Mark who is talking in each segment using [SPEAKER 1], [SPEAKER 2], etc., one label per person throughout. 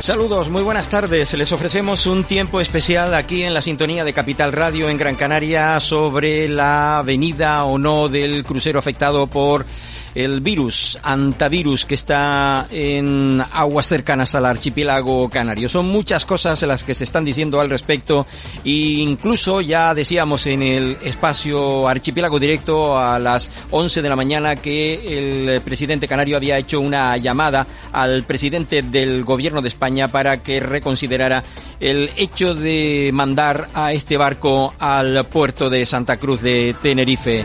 [SPEAKER 1] Saludos, muy buenas tardes. Les ofrecemos un tiempo especial aquí en la sintonía de Capital Radio en Gran Canaria sobre la venida o no del crucero afectado por el virus, antivirus, que está en aguas cercanas al archipiélago canario. Son muchas cosas las que se están diciendo al respecto e incluso ya decíamos en el espacio Archipiélago Directo a las 11 de la mañana que el presidente canario había hecho una llamada al presidente del gobierno de España para que reconsiderara el hecho de mandar a este barco al puerto de Santa Cruz de Tenerife.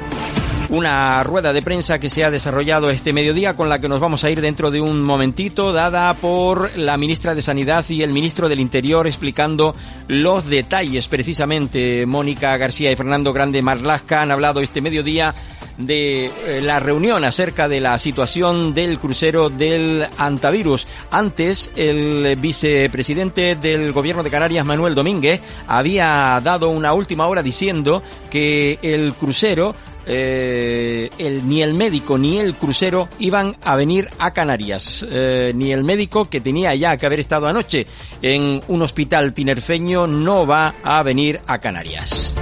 [SPEAKER 1] Una rueda de prensa que se ha desarrollado este mediodía con la que nos vamos a ir dentro de un momentito, dada por la ministra de Sanidad y el ministro del Interior explicando los detalles. Precisamente Mónica García y Fernando Grande Marlaska han hablado este mediodía de la reunión acerca de la situación del crucero del antivirus. Antes, el vicepresidente del gobierno de Canarias, Manuel Domínguez, había dado una última hora diciendo que el crucero ni el médico ni el crucero iban a venir a Canarias, ni el médico, que tenía ya que haber estado anoche en un hospital tinerfeño, no va a venir a Canarias.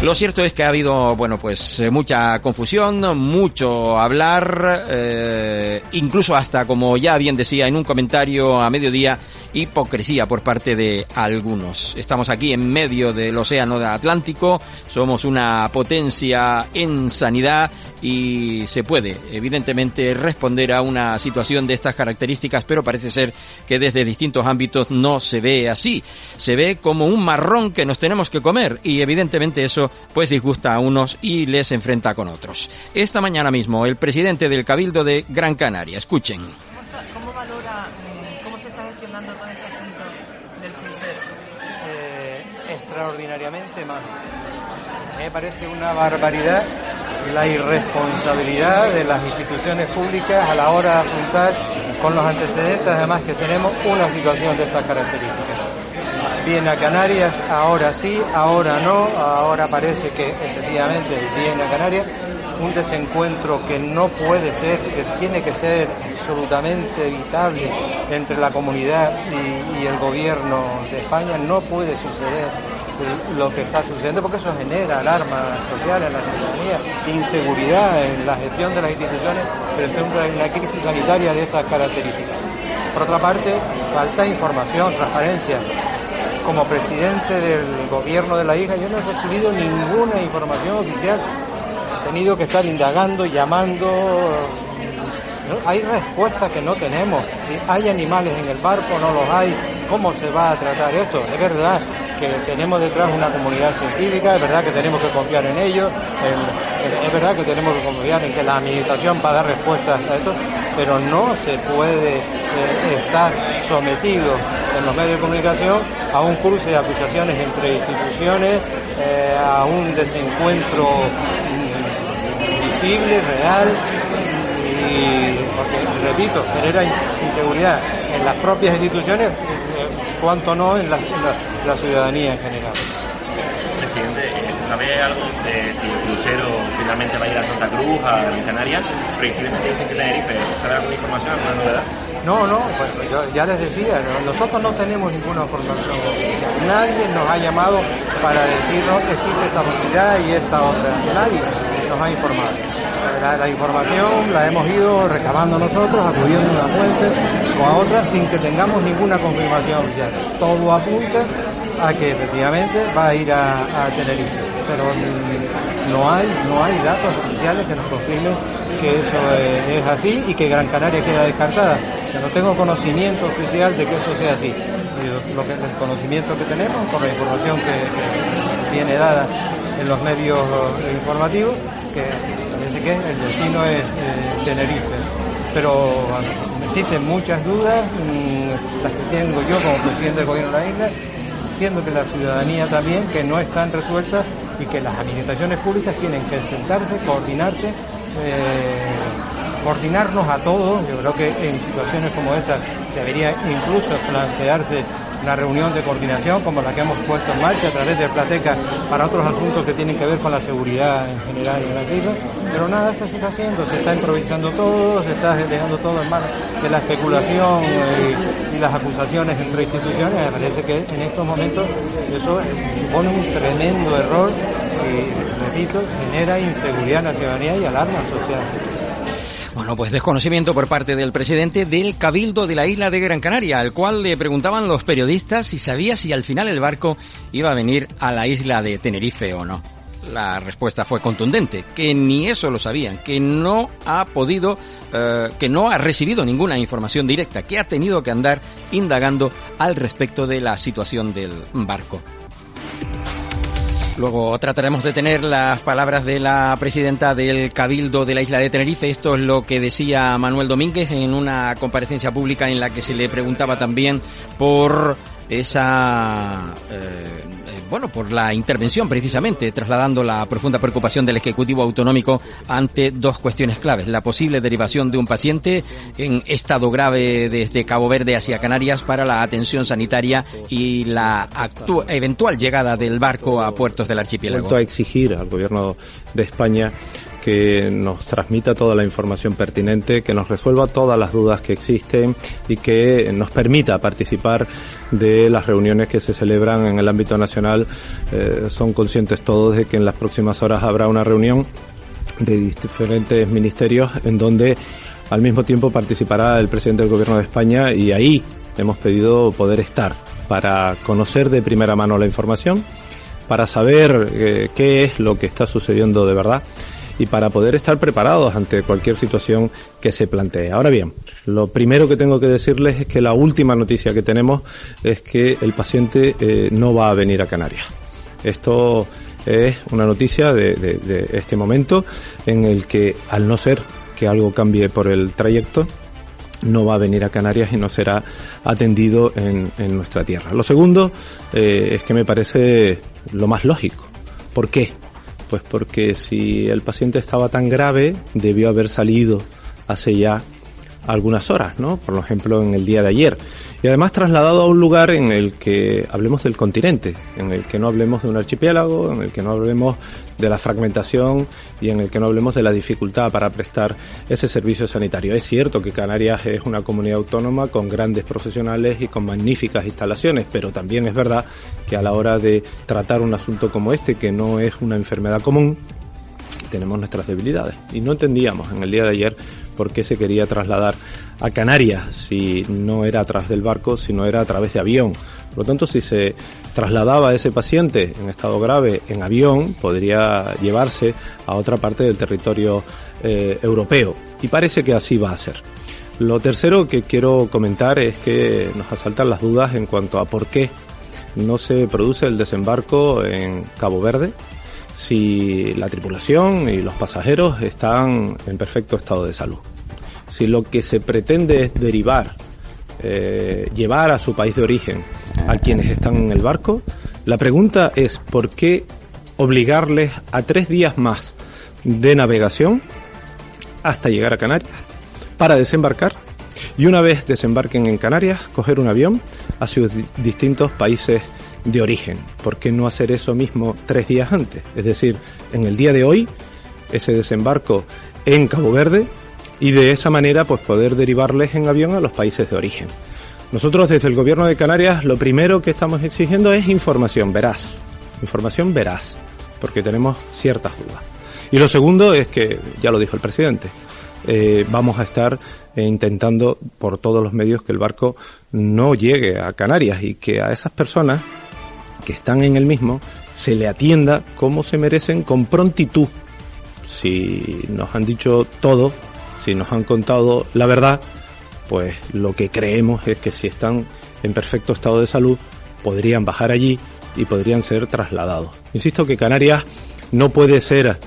[SPEAKER 1] Lo cierto es que ha habido, mucha confusión, mucho hablar, incluso hasta, como ya bien decía en un comentario a mediodía, hipocresía por parte de algunos. Estamos aquí en medio del océano Atlántico, somos una potencia en sanidad y se puede, evidentemente, responder a una situación de estas características, pero parece ser que desde distintos ámbitos no se ve así. Se ve como un marrón que nos tenemos que comer y evidentemente eso pues disgusta a unos y les enfrenta con otros. Esta mañana mismo el presidente del Cabildo de Gran Canaria, escuchen.
[SPEAKER 2] ¿Cómo valora cómo se está gestionando todo este asunto del crucero?
[SPEAKER 3] Extraordinariamente mal. Me parece una barbaridad la irresponsabilidad de las instituciones públicas a la hora de afrontar, con los antecedentes además que tenemos, una situación de estas características. Viene a Canarias, ahora sí, ahora no, ahora parece que efectivamente viene a Canarias. Un desencuentro que no puede ser, que tiene que ser absolutamente evitable entre la comunidad y el gobierno de España. No puede suceder lo que está sucediendo, porque eso genera alarma social en la ciudadanía, inseguridad en la gestión de las instituciones frente a una crisis sanitaria de estas características. Por otra parte, falta información, transparencia. Como presidente del gobierno de la isla, yo no he recibido ninguna información oficial. He tenido que estar indagando, llamando. ¿No? Hay respuestas que no tenemos. ¿Hay animales en el barco? ¿No los hay? ¿Cómo se va a tratar esto? Es verdad que tenemos detrás una comunidad científica, es verdad que tenemos que confiar en ellos, es verdad que tenemos que confiar en que la administración va a dar respuestas a esto, pero no se puede estar sometido en los medios de comunicación a un cruce de acusaciones entre instituciones, a un desencuentro visible, real, y porque, repito, genera inseguridad en las propias instituciones, cuanto no en la ciudadanía en general.
[SPEAKER 4] Presidente, ¿se sabe algo de si el crucero finalmente va a ir a Santa Cruz, a Gran Canaria? Precisamente dicen que Tenerife, ¿sabe alguna información, alguna novedad?
[SPEAKER 3] No, pues yo ya les decía, nosotros no tenemos ninguna información oficial. Nadie nos ha llamado para decirnos que existe esta posibilidad y esta otra. Nadie nos ha informado. La información la hemos ido recabando nosotros, acudiendo a una fuente o a otra sin que tengamos ninguna confirmación oficial. Todo apunta a que efectivamente va a ir a Tenerife, pero no hay datos oficiales que nos confirmen que eso es así y que Gran Canaria queda descartada. Yo no tengo conocimiento oficial de que eso sea así. El conocimiento que tenemos, por la información que viene dada en los medios informativos, que parece que el destino es Tenerife. Pero existen muchas dudas, las que tengo yo como presidente del gobierno de la isla. Entiendo que la ciudadanía también, que no están resueltas y que las administraciones públicas tienen que sentarse, coordinarse, coordinarnos a todos. Yo creo que en situaciones como esta debería incluso plantearse una reunión de coordinación como la que hemos puesto en marcha a través del Plateca para otros asuntos que tienen que ver con la seguridad en general en las islas, pero nada se está haciendo, se está improvisando todo, se está dejando todo en manos de la especulación y las acusaciones entre instituciones. Me parece que en estos momentos eso supone un tremendo error y, repito, genera inseguridad en la ciudadanía y alarma social.
[SPEAKER 1] Bueno, pues desconocimiento por parte del presidente del Cabildo de la isla de Gran Canaria, al cual le preguntaban los periodistas si sabía si al final el barco iba a venir a la isla de Tenerife o no. La respuesta fue contundente, que ni eso lo sabían, que no ha podido, que no ha recibido ninguna información directa, que ha tenido que andar indagando al respecto de la situación del barco. Luego trataremos de tener las palabras de la presidenta del Cabildo de la isla de Tenerife. Esto es lo que decía Manuel Domínguez en una comparecencia pública en la que se le preguntaba también por esa, por la intervención precisamente, trasladando la profunda preocupación del Ejecutivo Autonómico ante dos cuestiones claves: la posible derivación de un paciente en estado grave desde Cabo Verde hacia Canarias para la atención sanitaria y la eventual llegada del barco a puertos del archipiélago.
[SPEAKER 5] Vuelto a exigir al Gobierno de España que nos transmita toda la información pertinente, que nos resuelva todas las dudas que existen y que nos permita participar de las reuniones que se celebran en el ámbito nacional. Son conscientes todos de que en las próximas horas habrá una reunión de diferentes ministerios en donde al mismo tiempo participará el presidente del Gobierno de España, y ahí hemos pedido poder estar para conocer de primera mano la información, para saber qué es lo que está sucediendo de verdad y para poder estar preparados ante cualquier situación que se plantee. Ahora bien, lo primero que tengo que decirles es que la última noticia que tenemos es que el paciente no va a venir a Canarias. Esto es una noticia de este momento en el que, al no ser que algo cambie por el trayecto, no va a venir a Canarias y no será atendido en nuestra tierra. Lo segundo es que me parece lo más lógico. ¿Por qué? Pues porque si el paciente estaba tan grave, debió haber salido hace ya algunas horas, ¿no? Por ejemplo, en el día de ayer. Y además trasladado a un lugar en el que hablemos del continente, en el que no hablemos de un archipiélago, en el que no hablemos de la fragmentación y en el que no hablemos de la dificultad para prestar ese servicio sanitario. Es cierto que Canarias es una comunidad autónoma con grandes profesionales y con magníficas instalaciones, pero también es verdad que a la hora de tratar un asunto como este, que no es una enfermedad común, tenemos nuestras debilidades. Y no entendíamos en el día de ayer por qué se quería trasladar a Canarias si no era a través del barco, si no era a través de avión. Por lo tanto, si se trasladaba a ese paciente en estado grave en avión, podría llevarse a otra parte del territorio europeo. Y parece que así va a ser. Lo tercero que quiero comentar es que nos asaltan las dudas en cuanto a por qué no se produce el desembarco en Cabo Verde si la tripulación y los pasajeros están en perfecto estado de salud. Si lo que se pretende es derivar, llevar a su país de origen a quienes están en el barco, la pregunta es ¿por qué obligarles a 3 días más de navegación hasta llegar a Canarias para desembarcar? Y una vez desembarquen en Canarias, coger un avión hacia sus distintos países de origen. ¿Por qué no hacer eso mismo 3 días antes? Es decir, en el día de hoy, ese desembarco en Cabo Verde, y de esa manera pues poder derivarles en avión a los países de origen. Nosotros desde el Gobierno de Canarias lo primero que estamos exigiendo es información veraz, porque tenemos ciertas dudas. Y lo segundo es que, ya lo dijo el presidente, vamos a estar intentando por todos los medios que el barco no llegue a Canarias y que a esas personas que están en el mismo se le atienda como se merecen, con prontitud. Si nos han dicho todo, si nos han contado la verdad, pues lo que creemos es que si están en perfecto estado de salud podrían bajar allí y podrían ser trasladados. Insisto que Canarias no puede ser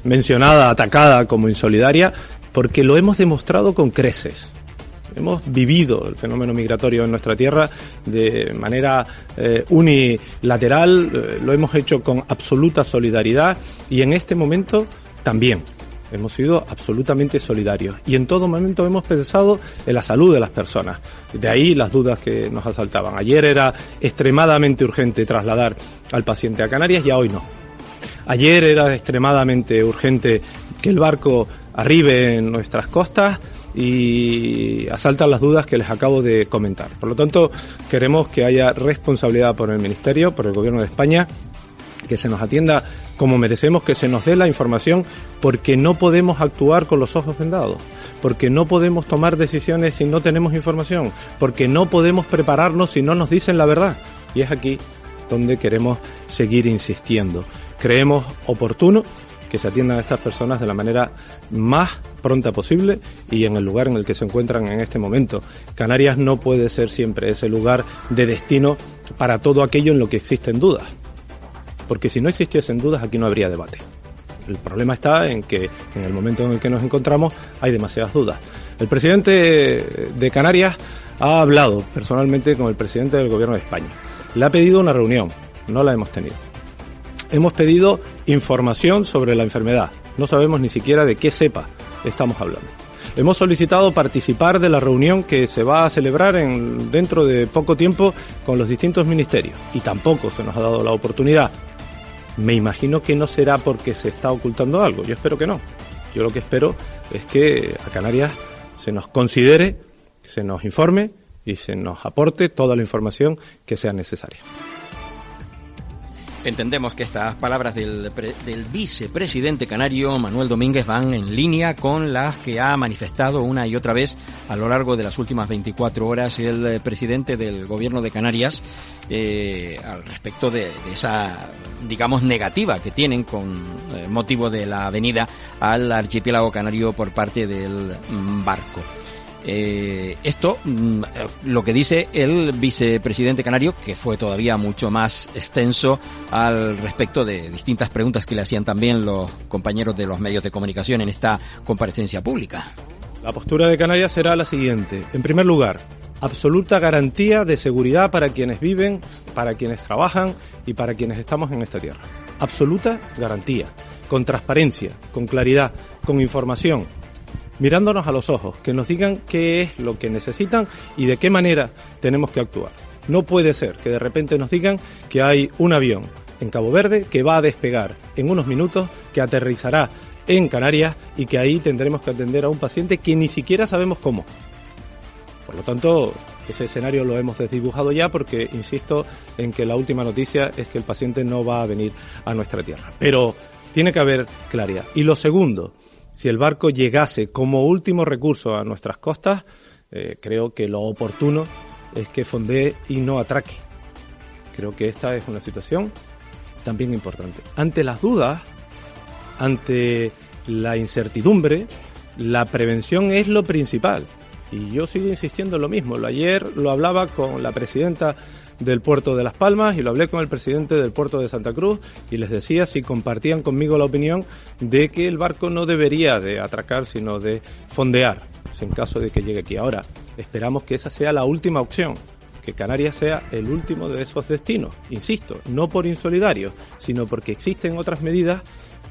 [SPEAKER 5] mencionada, atacada como insolidaria, porque lo hemos demostrado con creces. Hemos vivido el fenómeno migratorio en nuestra tierra de manera unilateral, lo hemos hecho con absoluta solidaridad y en este momento también. hemos sido absolutamente solidarios y en todo momento hemos pensado en la salud de las personas. De ahí las dudas que nos asaltaban. Ayer era extremadamente urgente trasladar al paciente a Canarias y a hoy no. Ayer era extremadamente urgente que el barco arribe en nuestras costas y asaltan las dudas que les acabo de comentar. Por lo tanto, queremos que haya responsabilidad por el Ministerio, por el Gobierno de España, que se nos atienda como merecemos, que se nos dé la información, porque no podemos actuar con los ojos vendados, porque no podemos tomar decisiones si no tenemos información, porque no podemos prepararnos si no nos dicen la verdad. Y es aquí donde queremos seguir insistiendo. Creemos oportuno que se atiendan a estas personas de la manera más pronta posible y en el lugar en el que se encuentran en este momento. Canarias no puede ser siempre ese lugar de destino para todo aquello en lo que existen dudas. Porque si no existiesen dudas, aquí no habría debate. El problema está en que en el momento en el que nos encontramos hay demasiadas dudas. El presidente de Canarias ha hablado personalmente con el presidente del Gobierno de España. Le ha pedido una reunión, no la hemos tenido. Hemos pedido información sobre la enfermedad. No sabemos ni siquiera de qué cepa estamos hablando. Hemos solicitado participar de la reunión que se va a celebrar dentro de poco tiempo con los distintos ministerios y tampoco se nos ha dado la oportunidad. Me imagino que no será porque se está ocultando algo. Yo espero que no. Yo lo que espero es que a Canarias se nos considere, se nos informe y se nos aporte toda la información que sea necesaria.
[SPEAKER 1] Entendemos que estas palabras del vicepresidente canario Manuel Domínguez van en línea con las que ha manifestado una y otra vez a lo largo de las últimas 24 horas el presidente del Gobierno de Canarias al respecto de esa, digamos, negativa que tienen con motivo de la venida al archipiélago canario por parte del barco. Esto, lo que dice el vicepresidente canario, que fue todavía mucho más extenso al respecto de distintas preguntas que le hacían también los compañeros de los medios de comunicación en esta comparecencia pública.
[SPEAKER 5] La postura de Canarias será la siguiente. En primer lugar, absoluta garantía de seguridad para quienes viven, para quienes trabajan y para quienes estamos en esta tierra. Absoluta garantía, con transparencia, con claridad, con información, mirándonos a los ojos, que nos digan qué es lo que necesitan y de qué manera tenemos que actuar. No puede ser que de repente nos digan que hay un avión en Cabo Verde que va a despegar en unos minutos, que aterrizará en Canarias y que ahí tendremos que atender a un paciente que ni siquiera sabemos cómo. Por lo tanto, ese escenario lo hemos desdibujado ya porque insisto en que la última noticia es que el paciente no va a venir a nuestra tierra. Pero tiene que haber claridad. Y lo segundo, si el barco llegase como último recurso a nuestras costas, creo que lo oportuno es que fondee y no atraque. Creo que esta es una situación también importante. Ante las dudas, ante la incertidumbre, la prevención es lo principal. Y yo sigo insistiendo en lo mismo. Ayer lo hablaba con la presidenta del puerto de Las Palmas y lo hablé con el presidente del puerto de Santa Cruz y les decía si compartían conmigo la opinión de que el barco no debería de atracar sino de fondear en caso de que llegue aquí. Ahora, esperamos que esa sea la última opción, que Canarias sea el último de esos destinos. Insisto, no por insolidario, sino porque existen otras medidas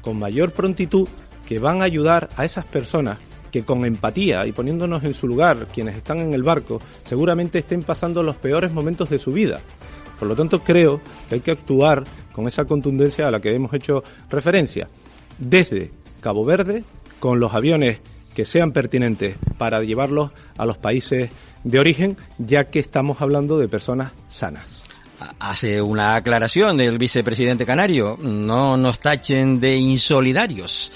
[SPEAKER 5] con mayor prontitud que van a ayudar a esas personas que con empatía y poniéndonos en su lugar, quienes están en el barco, seguramente estén pasando los peores momentos de su vida. Por lo tanto, creo que hay que actuar con esa contundencia a la que hemos hecho referencia. Desde Cabo Verde, con los aviones que sean pertinentes para llevarlos a los países de origen, ya que estamos hablando de personas sanas.
[SPEAKER 1] Hace una aclaración el vicepresidente canario, no nos tachen de insolidarios.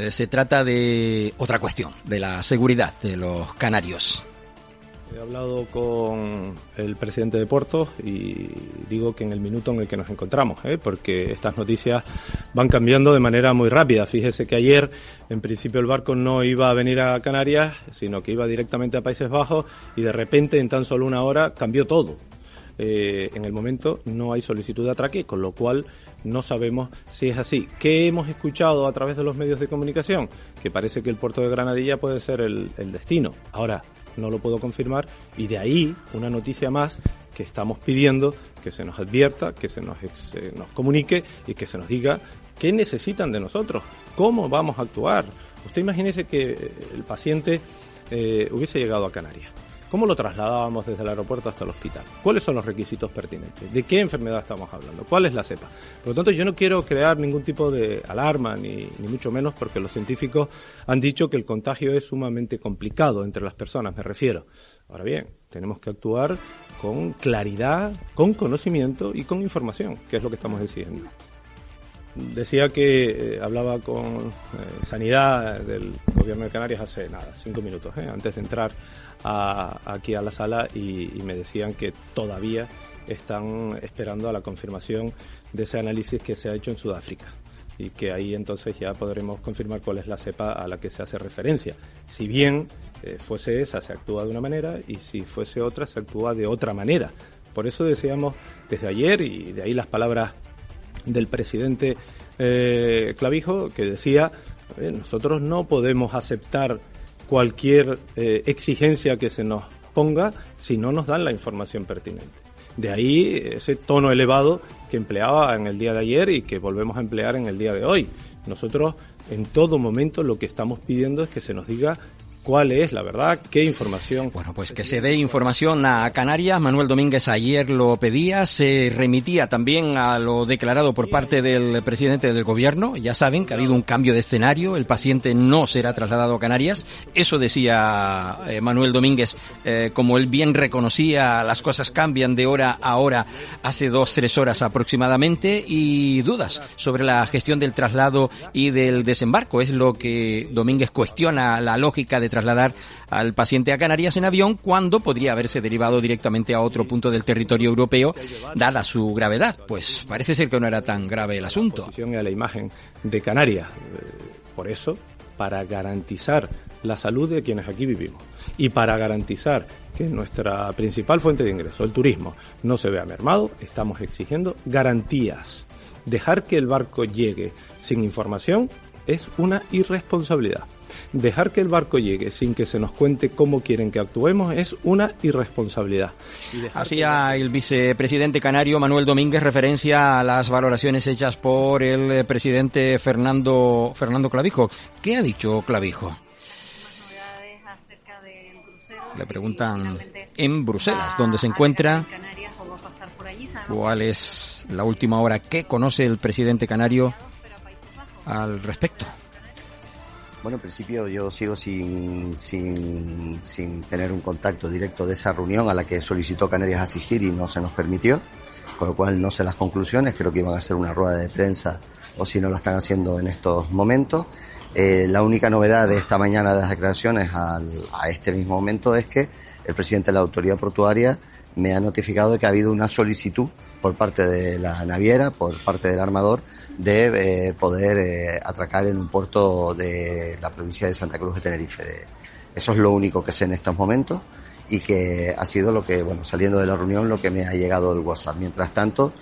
[SPEAKER 1] Se trata de otra cuestión, de la seguridad de los canarios.
[SPEAKER 5] He hablado con el presidente de Puertos y digo que en el minuto en el que nos encontramos, porque estas noticias van cambiando de manera muy rápida. Fíjese que ayer, en principio, el barco no iba a venir a Canarias, sino que iba directamente a Países Bajos y de repente, en tan solo una hora, cambió todo. En el momento no hay solicitud de atraque, con lo cual no sabemos si es así. ¿Qué hemos escuchado a través de los medios de comunicación? Que parece que el puerto de Granadilla puede ser el destino. Ahora, no lo puedo confirmar y de ahí una noticia más que estamos pidiendo que se nos advierta, que se nos comunique y que se nos diga ¿Qué necesitan de nosotros? ¿Cómo vamos a actuar? Usted imagínese que el paciente hubiese llegado a Canarias. ¿Cómo lo trasladábamos desde el aeropuerto hasta el hospital? ¿Cuáles son los requisitos pertinentes? ¿De qué enfermedad estamos hablando? ¿Cuál es la cepa? Por lo tanto, yo no quiero crear ningún tipo de alarma, ni mucho menos, porque los científicos han dicho que el contagio es sumamente complicado entre las personas, me refiero. Ahora bien, tenemos que actuar con claridad, con conocimiento y con información, que es lo que estamos diciendo. Decía que hablaba con Sanidad del Gobierno de Canarias hace 5 minutos, antes de entrar aquí a la sala, y me decían que todavía están esperando a la confirmación de ese análisis que se ha hecho en Sudáfrica, y que ahí entonces ya podremos confirmar cuál es la cepa a la que se hace referencia. Si bien fuese esa, se actúa de una manera, y si fuese otra, se actúa de otra manera. Por eso decíamos desde ayer, y de ahí las palabras del presidente Clavijo, que decía, nosotros no podemos aceptar cualquier exigencia que se nos ponga si no nos dan la información pertinente. De ahí ese tono elevado que empleaba en el día de ayer y que volvemos a emplear en el día de hoy. Nosotros en todo momento lo que estamos pidiendo es que se nos diga cuál es la verdad, qué información.
[SPEAKER 1] Bueno, pues que se dé información a Canarias. Manuel Domínguez ayer lo pedía, se remitía también a lo declarado por parte del presidente del gobierno. Ya saben que ha habido un cambio de escenario, el paciente no será trasladado a Canarias. Eso decía Manuel Domínguez, como él bien reconocía, las cosas cambian de hora a hora hace 2-3 horas aproximadamente, y dudas sobre la gestión del traslado y del desembarco. Es lo que Domínguez cuestiona, la lógica de trasladar al paciente a Canarias en avión cuando podría haberse derivado directamente a otro punto del territorio europeo, dada su gravedad. Pues parece ser que no era tan grave el asunto.
[SPEAKER 5] Y a la imagen de Canarias. Por eso, para garantizar la salud de quienes aquí vivimos y para garantizar que nuestra principal fuente de ingreso, el turismo, no se vea mermado, estamos exigiendo garantías. Dejar que el barco llegue sin información es una irresponsabilidad. Dejar que el barco llegue sin que se nos cuente cómo quieren que actuemos es una irresponsabilidad.
[SPEAKER 1] Hacía el vicepresidente canario Manuel Domínguez referencia a las valoraciones hechas por el presidente Fernando Clavijo. ¿Qué ha dicho Clavijo? Le preguntan en Bruselas, donde se encuentra, cuál es la última hora que conoce el presidente canario al respecto.
[SPEAKER 6] Bueno, en principio yo sigo sin tener un contacto directo de esa reunión a la que solicitó Canarias asistir y no se nos permitió, con lo cual no sé las conclusiones. Creo que iban a hacer una rueda de prensa, o si no la están haciendo en estos momentos. La única novedad de esta mañana de las declaraciones a este mismo momento es que el presidente de la autoridad portuaria me ha notificado de que ha habido una solicitud por parte de la naviera, por parte del armador, de poder atracar en un puerto de la provincia de Santa Cruz de Tenerife. Eso es lo único que sé en estos momentos, y que ha sido lo que, bueno, saliendo de la reunión, lo que me ha llegado el WhatsApp. Mientras tanto,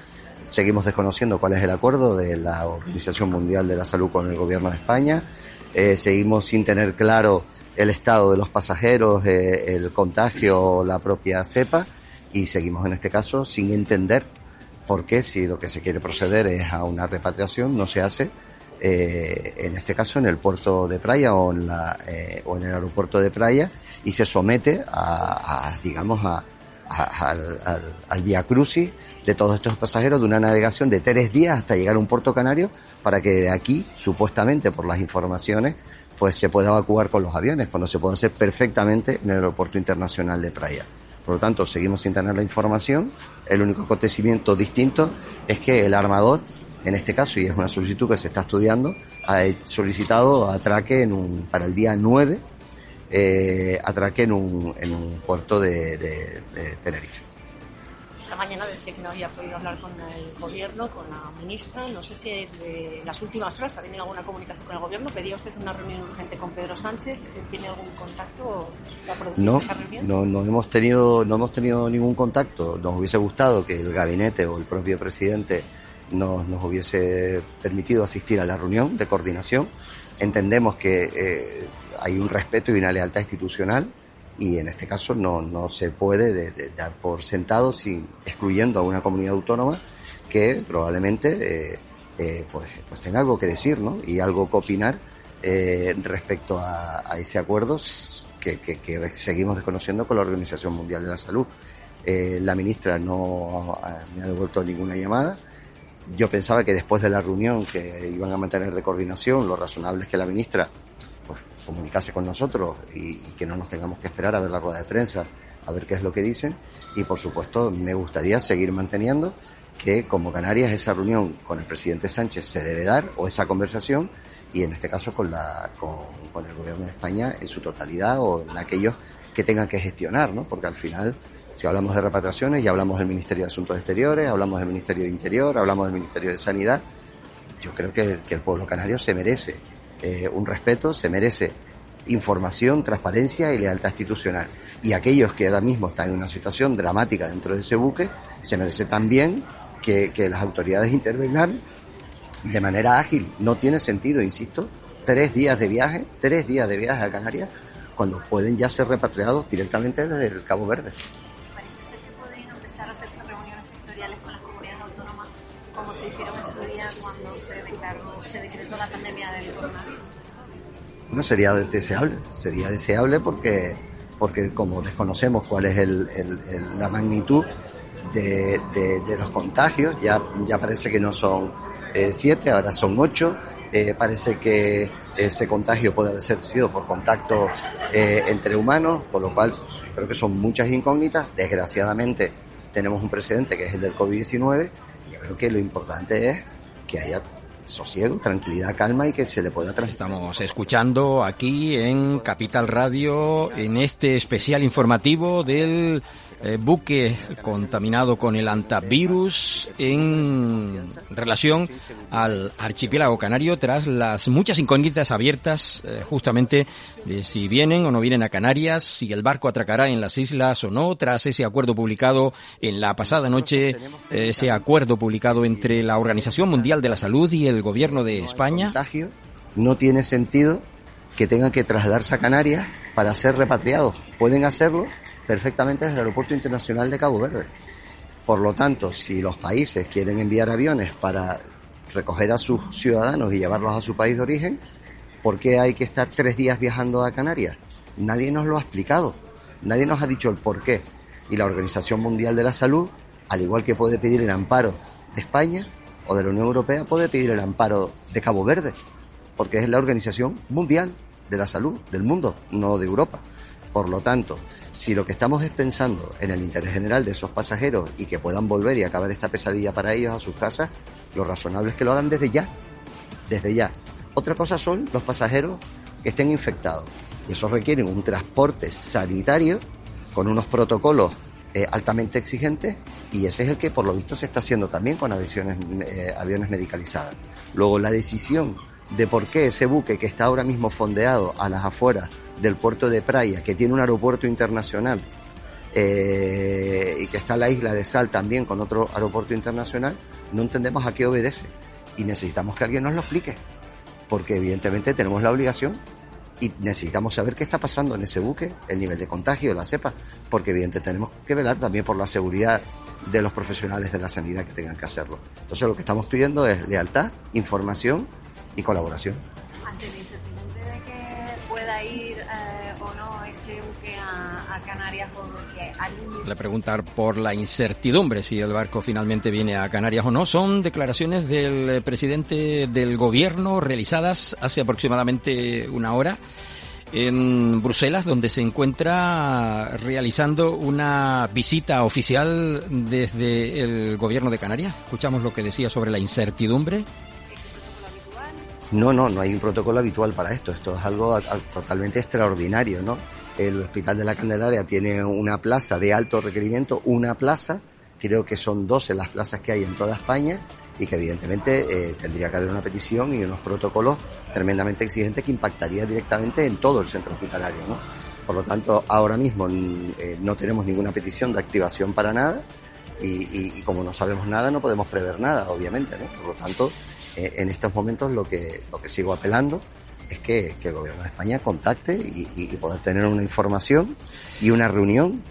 [SPEAKER 6] seguimos desconociendo cuál es el acuerdo de la Organización Mundial de la Salud con el Gobierno de España. Seguimos sin tener claro el estado de los pasajeros, el contagio, la propia cepa, y seguimos en este caso sin entender por qué, si lo que se quiere proceder es a una repatriación, no se hace en este caso en el puerto de Praia o en el aeropuerto de Praia, y se somete al viacrucis de todos estos pasajeros, de una navegación de 3 días hasta llegar a un puerto canario, para que de aquí, supuestamente por las informaciones, pues se pueda evacuar con los aviones, cuando se puede hacer perfectamente en el aeropuerto internacional de Praia. Por lo tanto, seguimos sin tener la información. El único acontecimiento distinto es que el armador, en este caso, y es una solicitud que se está estudiando, ha solicitado atraque para el día 9, atraque en un puerto de Tenerife.
[SPEAKER 7] Esta mañana decía que no había podido hablar con el gobierno, con la ministra. No sé si de las últimas horas ha tenido alguna comunicación con el gobierno. ¿Pedía usted una reunión urgente con Pedro Sánchez? ¿Tiene algún contacto para producirse esa reunión?
[SPEAKER 6] No hemos tenido ningún contacto. Nos hubiese gustado que el gabinete o el propio presidente nos hubiese permitido asistir a la reunión de coordinación. Entendemos que hay un respeto y una lealtad institucional, y en este caso no se puede dar por sentado, excluyendo a una comunidad autónoma que probablemente pues tenga algo que decir, ¿no? Y algo que opinar respecto a ese acuerdo que seguimos desconociendo con la Organización Mundial de la Salud. La ministra no me ha devuelto ninguna llamada. Yo pensaba que después de la reunión que iban a mantener de coordinación, lo razonable es que la ministra pues comunicase con nosotros y que no nos tengamos que esperar a ver la rueda de prensa, a ver qué es lo que dicen. Y por supuesto me gustaría seguir manteniendo que como Canarias esa reunión con el presidente Sánchez se debe dar, o esa conversación, y en este caso con el gobierno de España en su totalidad, o en aquellos que tengan que gestionar, ¿no? Porque al final, si hablamos de repatriaciones, ya hablamos del Ministerio de Asuntos Exteriores, hablamos del Ministerio de Interior, hablamos del Ministerio de Sanidad. Yo creo que el pueblo canario se merece un respeto, se merece información, transparencia y lealtad institucional. Y aquellos que ahora mismo están en una situación dramática dentro de ese buque, se merece también que las autoridades intervengan de manera ágil. No tiene sentido, insisto, 3 días de viaje a Canarias, cuando pueden ya ser repatriados directamente desde el Cabo Verde.
[SPEAKER 7] Parece ser que pueden empezar a hacerse reuniones sectoriales con las comunidades autónomas, como se hicieron en su día cuando se decretó la pandemia del coronavirus.
[SPEAKER 6] Bueno, sería deseable porque como desconocemos cuál es la magnitud de los contagios, ya parece que no son 7, ahora son 8, parece que ese contagio puede haber sido por contacto entre humanos, por lo cual creo que son muchas incógnitas. Desgraciadamente tenemos un precedente que es el del COVID-19, y yo creo que lo importante es que haya sosiego, tranquilidad, calma y que se le pueda transmitir.
[SPEAKER 1] Estamos escuchando aquí en Capital Radio, en este especial informativo del buque contaminado con el hantavirus en relación al archipiélago canario, tras las muchas incógnitas abiertas justamente de si vienen o no vienen a Canarias, si el barco atracará en las islas o no, tras ese acuerdo publicado en la pasada noche, ese acuerdo publicado entre la Organización Mundial de la Salud y el Gobierno de España.
[SPEAKER 6] No tiene sentido que tengan que trasladarse a Canarias para ser repatriados. Pueden hacerlo perfectamente desde el Aeropuerto Internacional de Cabo Verde. Por lo tanto, si los países quieren enviar aviones para recoger a sus ciudadanos y llevarlos a su país de origen, ¿por qué hay que estar 3 días viajando a Canarias? Nadie nos lo ha explicado, nadie nos ha dicho el por qué. Y la Organización Mundial de la Salud, al igual que puede pedir el amparo de España o de la Unión Europea, puede pedir el amparo de Cabo Verde, porque es la Organización Mundial de la Salud del mundo, no de Europa. Por lo tanto, si lo que estamos es pensando en el interés general de esos pasajeros y que puedan volver y acabar esta pesadilla para ellos a sus casas, lo razonable es que lo hagan desde ya. Otra cosa son los pasajeros que estén infectados, y eso requiere un transporte sanitario con unos protocolos altamente exigentes, y ese es el que por lo visto se está haciendo también con aviones medicalizados. Luego, la decisión de por qué ese buque que está ahora mismo fondeado a las afueras del puerto de Praia, que tiene un aeropuerto internacional y que está en la isla de Sal también con otro aeropuerto internacional, no entendemos a qué obedece, y necesitamos que alguien nos lo explique, porque evidentemente tenemos la obligación y necesitamos saber qué está pasando en ese buque, el nivel de contagio, la cepa, porque evidentemente tenemos que velar también por la seguridad de los profesionales de la sanidad que tengan que hacerlo. Entonces lo que estamos pidiendo es lealtad, información y colaboración.
[SPEAKER 7] Ante la incertidumbre de que pueda ir o no ese buque a Canarias, porque alguien...
[SPEAKER 1] Le preguntar por la incertidumbre si el barco finalmente viene a Canarias o no. Son declaraciones del presidente del gobierno realizadas hace aproximadamente una hora en Bruselas, donde se encuentra realizando una visita oficial desde el gobierno de Canarias. Escuchamos lo que decía sobre la incertidumbre.
[SPEAKER 6] No hay un protocolo habitual para esto. Esto es algo totalmente extraordinario, ¿no? El Hospital de la Candelaria tiene una plaza de alto requerimiento, creo que son 12 las plazas que hay en toda España, y que evidentemente tendría que haber una petición y unos protocolos tremendamente exigentes que impactaría directamente en todo el centro hospitalario, ¿no? Por lo tanto, ahora mismo no tenemos ninguna petición de activación para nada, y como no sabemos nada, no podemos prever nada, obviamente, ¿no? Por lo tanto, en estos momentos lo que sigo apelando es que el gobierno de España contacte y poder tener una información y una reunión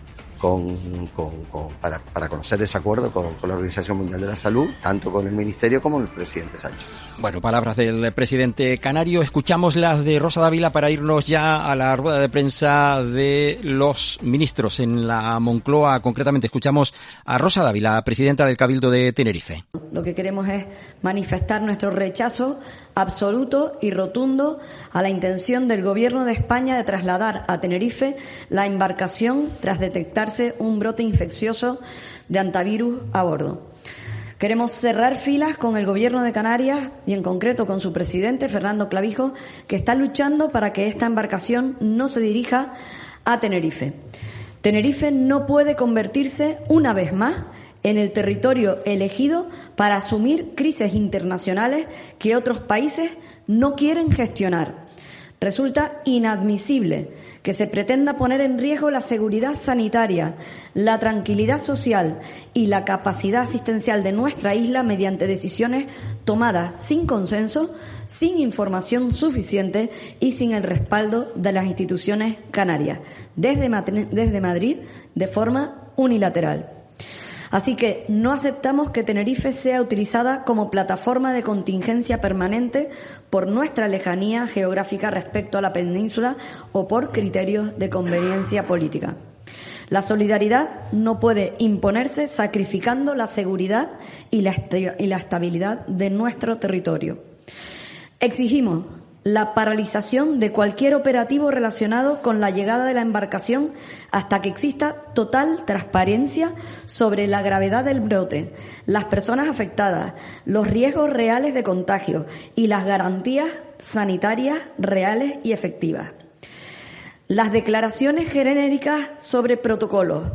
[SPEAKER 6] para conocer ese acuerdo con la Organización Mundial de la Salud, tanto con el Ministerio como el presidente Sánchez.
[SPEAKER 1] Bueno, palabras del presidente canario. Escuchamos las de Rosa Dávila para irnos ya a la rueda de prensa de los ministros en la Moncloa. Concretamente escuchamos a Rosa Dávila, presidenta del Cabildo de Tenerife.
[SPEAKER 8] Lo que queremos es manifestar nuestro rechazo absoluto y rotundo a la intención del Gobierno de España de trasladar a Tenerife la embarcación tras detectarse un brote infeccioso de hantavirus a bordo. Queremos cerrar filas con el Gobierno de Canarias y en concreto con su presidente, Fernando Clavijo, que está luchando para que esta embarcación no se dirija a Tenerife. Tenerife no puede convertirse una vez más en el territorio elegido para asumir crisis internacionales que otros países no quieren gestionar. Resulta inadmisible que se pretenda poner en riesgo la seguridad sanitaria, la tranquilidad social y la capacidad asistencial de nuestra isla mediante decisiones tomadas sin consenso, sin información suficiente y sin el respaldo de las instituciones canarias, desde Madrid de forma unilateral. Así que no aceptamos que Tenerife sea utilizada como plataforma de contingencia permanente por nuestra lejanía geográfica respecto a la península o por criterios de conveniencia política. La solidaridad no puede imponerse sacrificando la seguridad y la estabilidad de nuestro territorio. Exigimos la paralización de cualquier operativo relacionado con la llegada de la embarcación hasta que exista total transparencia sobre la gravedad del brote, las personas afectadas, los riesgos reales de contagio y las garantías sanitarias reales y efectivas. Las declaraciones genéricas sobre protocolos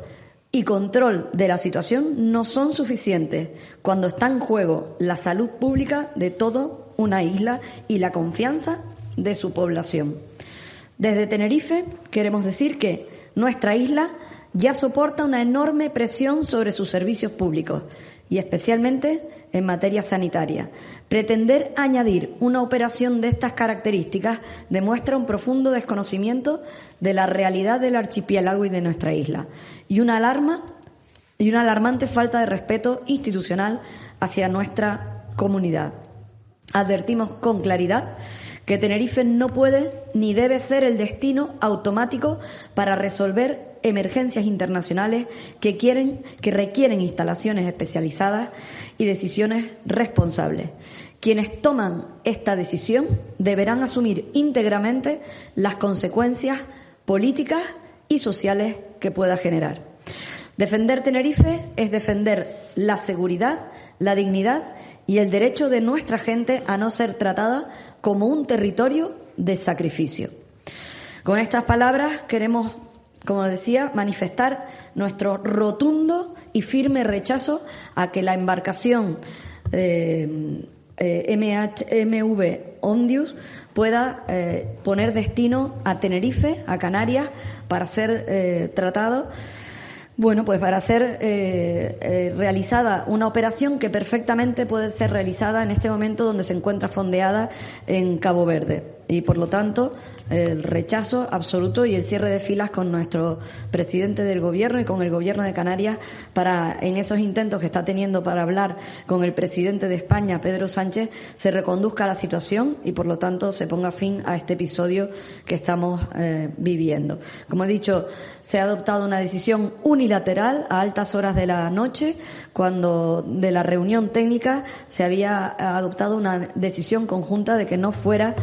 [SPEAKER 8] y control de la situación no son suficientes cuando está en juego la salud pública de toda una isla y la confianza de su población. Desde Tenerife queremos decir que nuestra isla ya soporta una enorme presión sobre sus servicios públicos y especialmente en materia sanitaria. Pretender añadir una operación de estas características demuestra un profundo desconocimiento de la realidad del archipiélago y de nuestra isla y una alarmante falta de respeto institucional hacia nuestra comunidad. Advertimos con claridad que Tenerife no puede ni debe ser el destino automático para resolver emergencias internacionales que requieren instalaciones especializadas y decisiones responsables. Quienes toman esta decisión deberán asumir íntegramente las consecuencias políticas y sociales que pueda generar. Defender Tenerife es defender la seguridad, la dignidad y el derecho de nuestra gente a no ser tratada como un territorio de sacrificio. Con estas palabras queremos, como decía, manifestar nuestro rotundo y firme rechazo a que la embarcación MV Ondius pueda poner destino a Tenerife, a Canarias, para ser tratado. Bueno, pues para ser realizada una operación que perfectamente puede ser realizada en este momento donde se encuentra fondeada en Cabo Verde. Y por lo tanto, el rechazo absoluto y el cierre de filas con nuestro presidente del Gobierno y con el Gobierno de Canarias para, en esos intentos que está teniendo para hablar con el presidente de España, Pedro Sánchez, se reconduzca la situación y por lo tanto se ponga fin a este episodio que estamos viviendo. Como he dicho, se ha adoptado una decisión unilateral a altas horas de la noche, cuando de la reunión técnica se había adoptado una decisión conjunta de que no fuera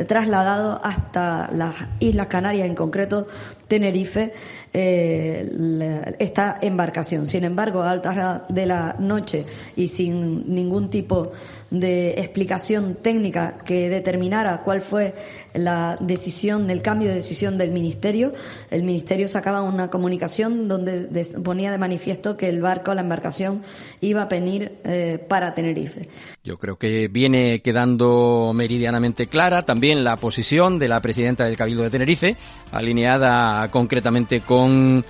[SPEAKER 8] trasladado hasta las Islas Canarias, en concreto Tenerife, esta embarcación. Sin embargo, a altas horas de la noche y sin ningún tipo de explicación técnica que determinara cuál fue la decisión, el cambio de decisión del Ministerio, el Ministerio sacaba una comunicación donde ponía de manifiesto que el barco, la embarcación, iba a venir para Tenerife.
[SPEAKER 1] Yo creo que viene quedando meridianamente clara también la posición de la presidenta del Cabildo de Tenerife, alineada concretamente con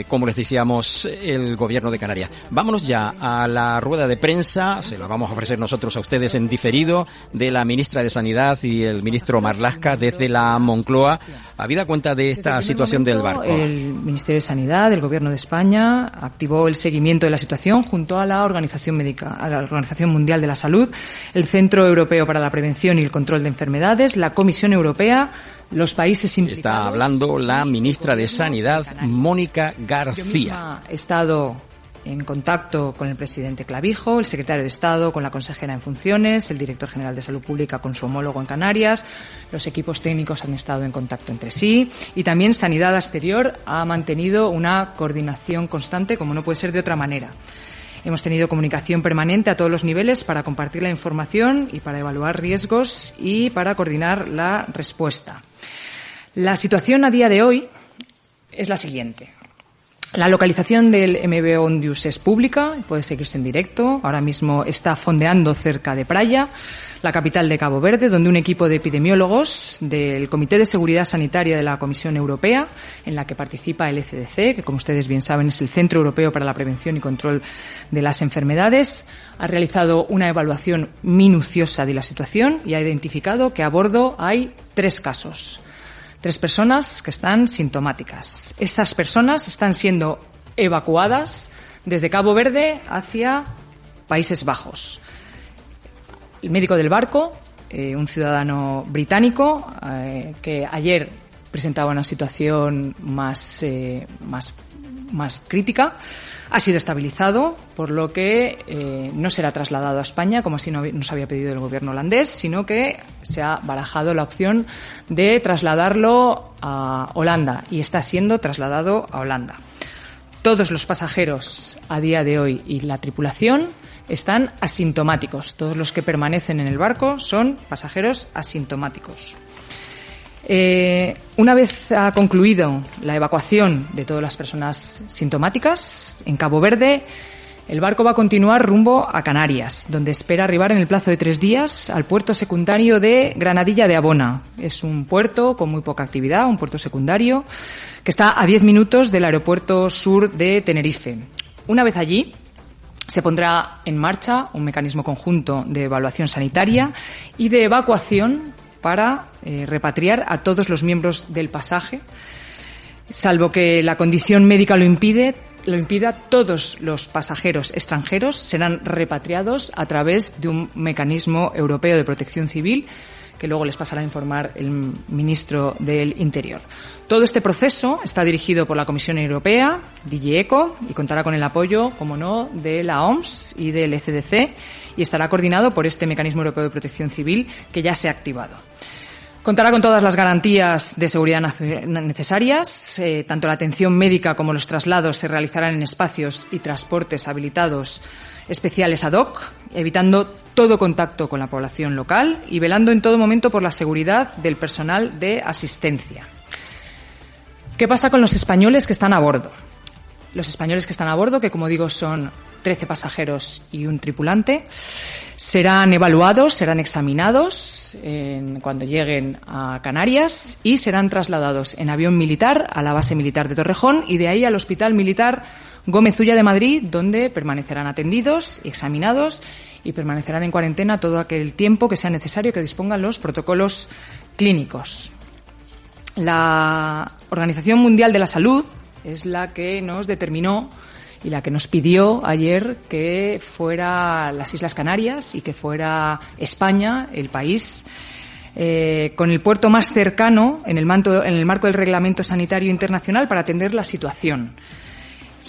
[SPEAKER 1] como les decíamos, el Gobierno de Canarias. Vámonos ya a la rueda de prensa, se la vamos a ofrecer nosotros a ustedes en diferido, de la ministra de Sanidad y el ministro Marlaska desde la Moncloa, habida cuenta de esta situación del barco.
[SPEAKER 9] El Ministerio de Sanidad del Gobierno de España activó el seguimiento de la situación junto a la Organización Mundial de la Salud, el Centro Europeo para la Prevención y el Control de Enfermedades, la Comisión Europea, los países implicados.
[SPEAKER 1] Está hablando la ministra de Sanidad, Mónica García.
[SPEAKER 9] Yo misma he estado en contacto con el presidente Clavijo, el secretario de Estado con la consejera en funciones, el director general de Salud Pública con su homólogo en Canarias, los equipos técnicos han estado en contacto entre sí y también Sanidad Exterior ha mantenido una coordinación constante, como no puede ser de otra manera. Hemos tenido comunicación permanente a todos los niveles para compartir la información y para evaluar riesgos y para coordinar la respuesta. La situación a día de hoy es la siguiente. La localización del MV Ondius es pública, puede seguirse en directo. Ahora mismo está fondeando cerca de Praia, la capital de Cabo Verde, donde un equipo de epidemiólogos del Comité de Seguridad Sanitaria de la Comisión Europea, en la que participa el ECDC, que como ustedes bien saben es el Centro Europeo para la Prevención y Control de las Enfermedades, ha realizado una evaluación minuciosa de la situación y ha identificado que a bordo hay 3 casos. 3 personas que están sintomáticas. Esas personas están siendo evacuadas desde Cabo Verde hacia Países Bajos. El médico del barco, un ciudadano británico, que ayer presentaba una situación más crítica, ha sido estabilizado, por lo que no será trasladado a España, como así nos había pedido el gobierno holandés, sino que se ha barajado la opción de trasladarlo a Holanda y está siendo trasladado a Holanda. Todos los pasajeros a día de hoy y la tripulación están asintomáticos. Todos los que permanecen en el barco son pasajeros asintomáticos. Una vez ha concluido la evacuación de todas las personas sintomáticas en Cabo Verde, el barco va a continuar rumbo a Canarias, donde espera arribar en el plazo de 3 días al puerto secundario de Granadilla de Abona. Es un puerto con muy poca actividad, un puerto secundario que está a 10 minutos del aeropuerto sur de Tenerife. Una vez allí, se pondrá en marcha un mecanismo conjunto de evaluación sanitaria y de evacuación para repatriar a todos los miembros del pasaje, salvo que la condición médica lo impida, todos los pasajeros extranjeros serán repatriados a través de un mecanismo europeo de protección civil que luego les pasará a informar el ministro del Interior. Todo este proceso está dirigido por la Comisión Europea, DG ECO, y contará con el apoyo, como no, de la OMS y del ECDC, y estará coordinado por este mecanismo europeo de protección civil que ya se ha activado. Contará con todas las garantías de seguridad necesarias. Tanto la atención médica como los traslados se realizarán en espacios y transportes habilitados especiales ad hoc, evitando todo contacto con la población local y velando en todo momento por la seguridad del personal de asistencia. ¿Qué pasa con los españoles que están a bordo? Los españoles que están a bordo, que como digo son 13 pasajeros y un tripulante, serán evaluados, serán examinados cuando lleguen a Canarias y serán trasladados en avión militar a la base militar de Torrejón y de ahí al Hospital Militar Gómez Ulla de Madrid, donde permanecerán atendidos y examinados y permanecerán en cuarentena todo aquel tiempo que sea necesario que dispongan los protocolos clínicos. La Organización Mundial de la Salud es la que nos determinó y la que nos pidió ayer que fuera las Islas Canarias y que fuera España el país con el puerto más cercano en el marco del Reglamento Sanitario Internacional para atender la situación.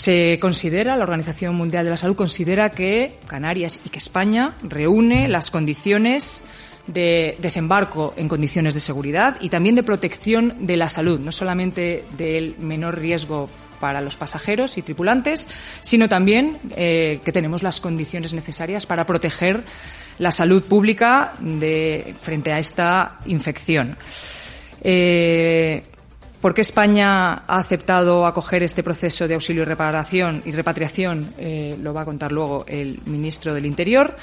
[SPEAKER 9] La Organización Mundial de la Salud considera que Canarias y que España reúne las condiciones de desembarco en condiciones de seguridad y también de protección de la salud, no solamente del menor riesgo para los pasajeros y tripulantes, sino también que tenemos las condiciones necesarias para proteger la salud pública frente a esta infección. ¿Por qué España ha aceptado acoger este proceso de auxilio y reparación y repatriación? Lo va a contar luego el ministro del Interior.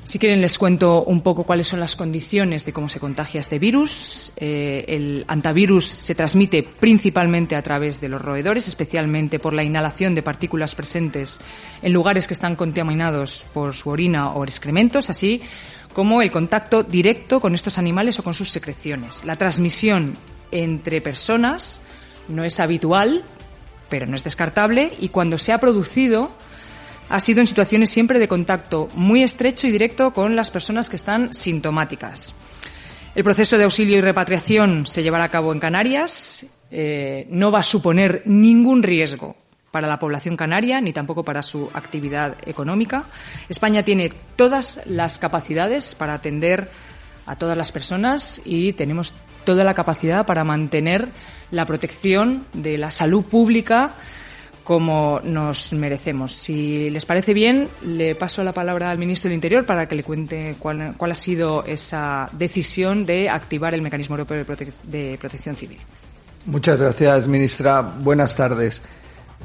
[SPEAKER 9] Si quieren les cuento un poco cuáles son las condiciones de cómo se contagia este virus. El hantavirus se transmite principalmente a través de los roedores, especialmente por la inhalación de partículas presentes en lugares que están contaminados por su orina o excrementos, así como el contacto directo con estos animales o con sus secreciones. La transmisión entre personas no es habitual, pero no es descartable, y cuando se ha producido ha sido en situaciones siempre de contacto muy estrecho y directo con las personas que están sintomáticas. El proceso de auxilio y repatriación se llevará a cabo en Canarias. No va a suponer ningún riesgo para la población canaria ni tampoco para su actividad económica. España tiene todas las capacidades para atender a todas las personas y tenemos toda la capacidad para mantener la protección de la salud pública como nos merecemos. Si les parece bien, le paso la palabra al ministro del Interior para que le cuente cuál ha sido esa decisión de activar el Mecanismo Europeo de Protección Civil.
[SPEAKER 10] Muchas gracias, ministra. Buenas tardes.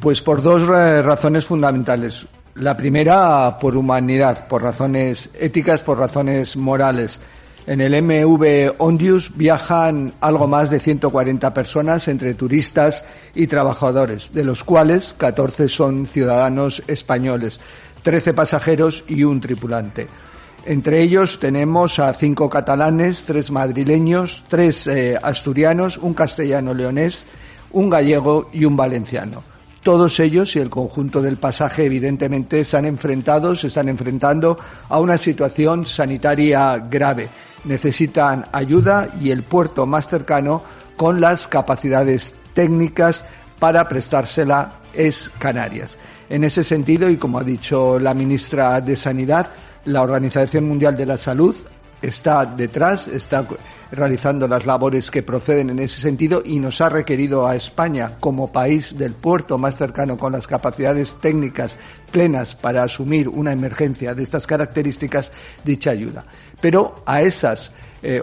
[SPEAKER 10] Pues por dos razones fundamentales. La primera, por humanidad, por razones éticas, por razones morales. En el MV Ondius viajan algo más de 140 personas entre turistas y trabajadores, de los cuales 14 son ciudadanos españoles, 13 pasajeros y un tripulante. Entre ellos tenemos a 5 catalanes, 3 madrileños, 3 asturianos, un castellano-leonés, un gallego y un valenciano. Todos ellos y el conjunto del pasaje evidentemente se están enfrentando a una situación sanitaria grave. Necesitan ayuda y el puerto más cercano con las capacidades técnicas para prestársela es Canarias. En ese sentido, y como ha dicho la ministra de Sanidad, la Organización Mundial de la Salud está detrás, está realizando las labores que proceden en ese sentido y nos ha requerido a España, como país del puerto más cercano con las capacidades técnicas plenas para asumir una emergencia de estas características, dicha ayuda. Pero a esas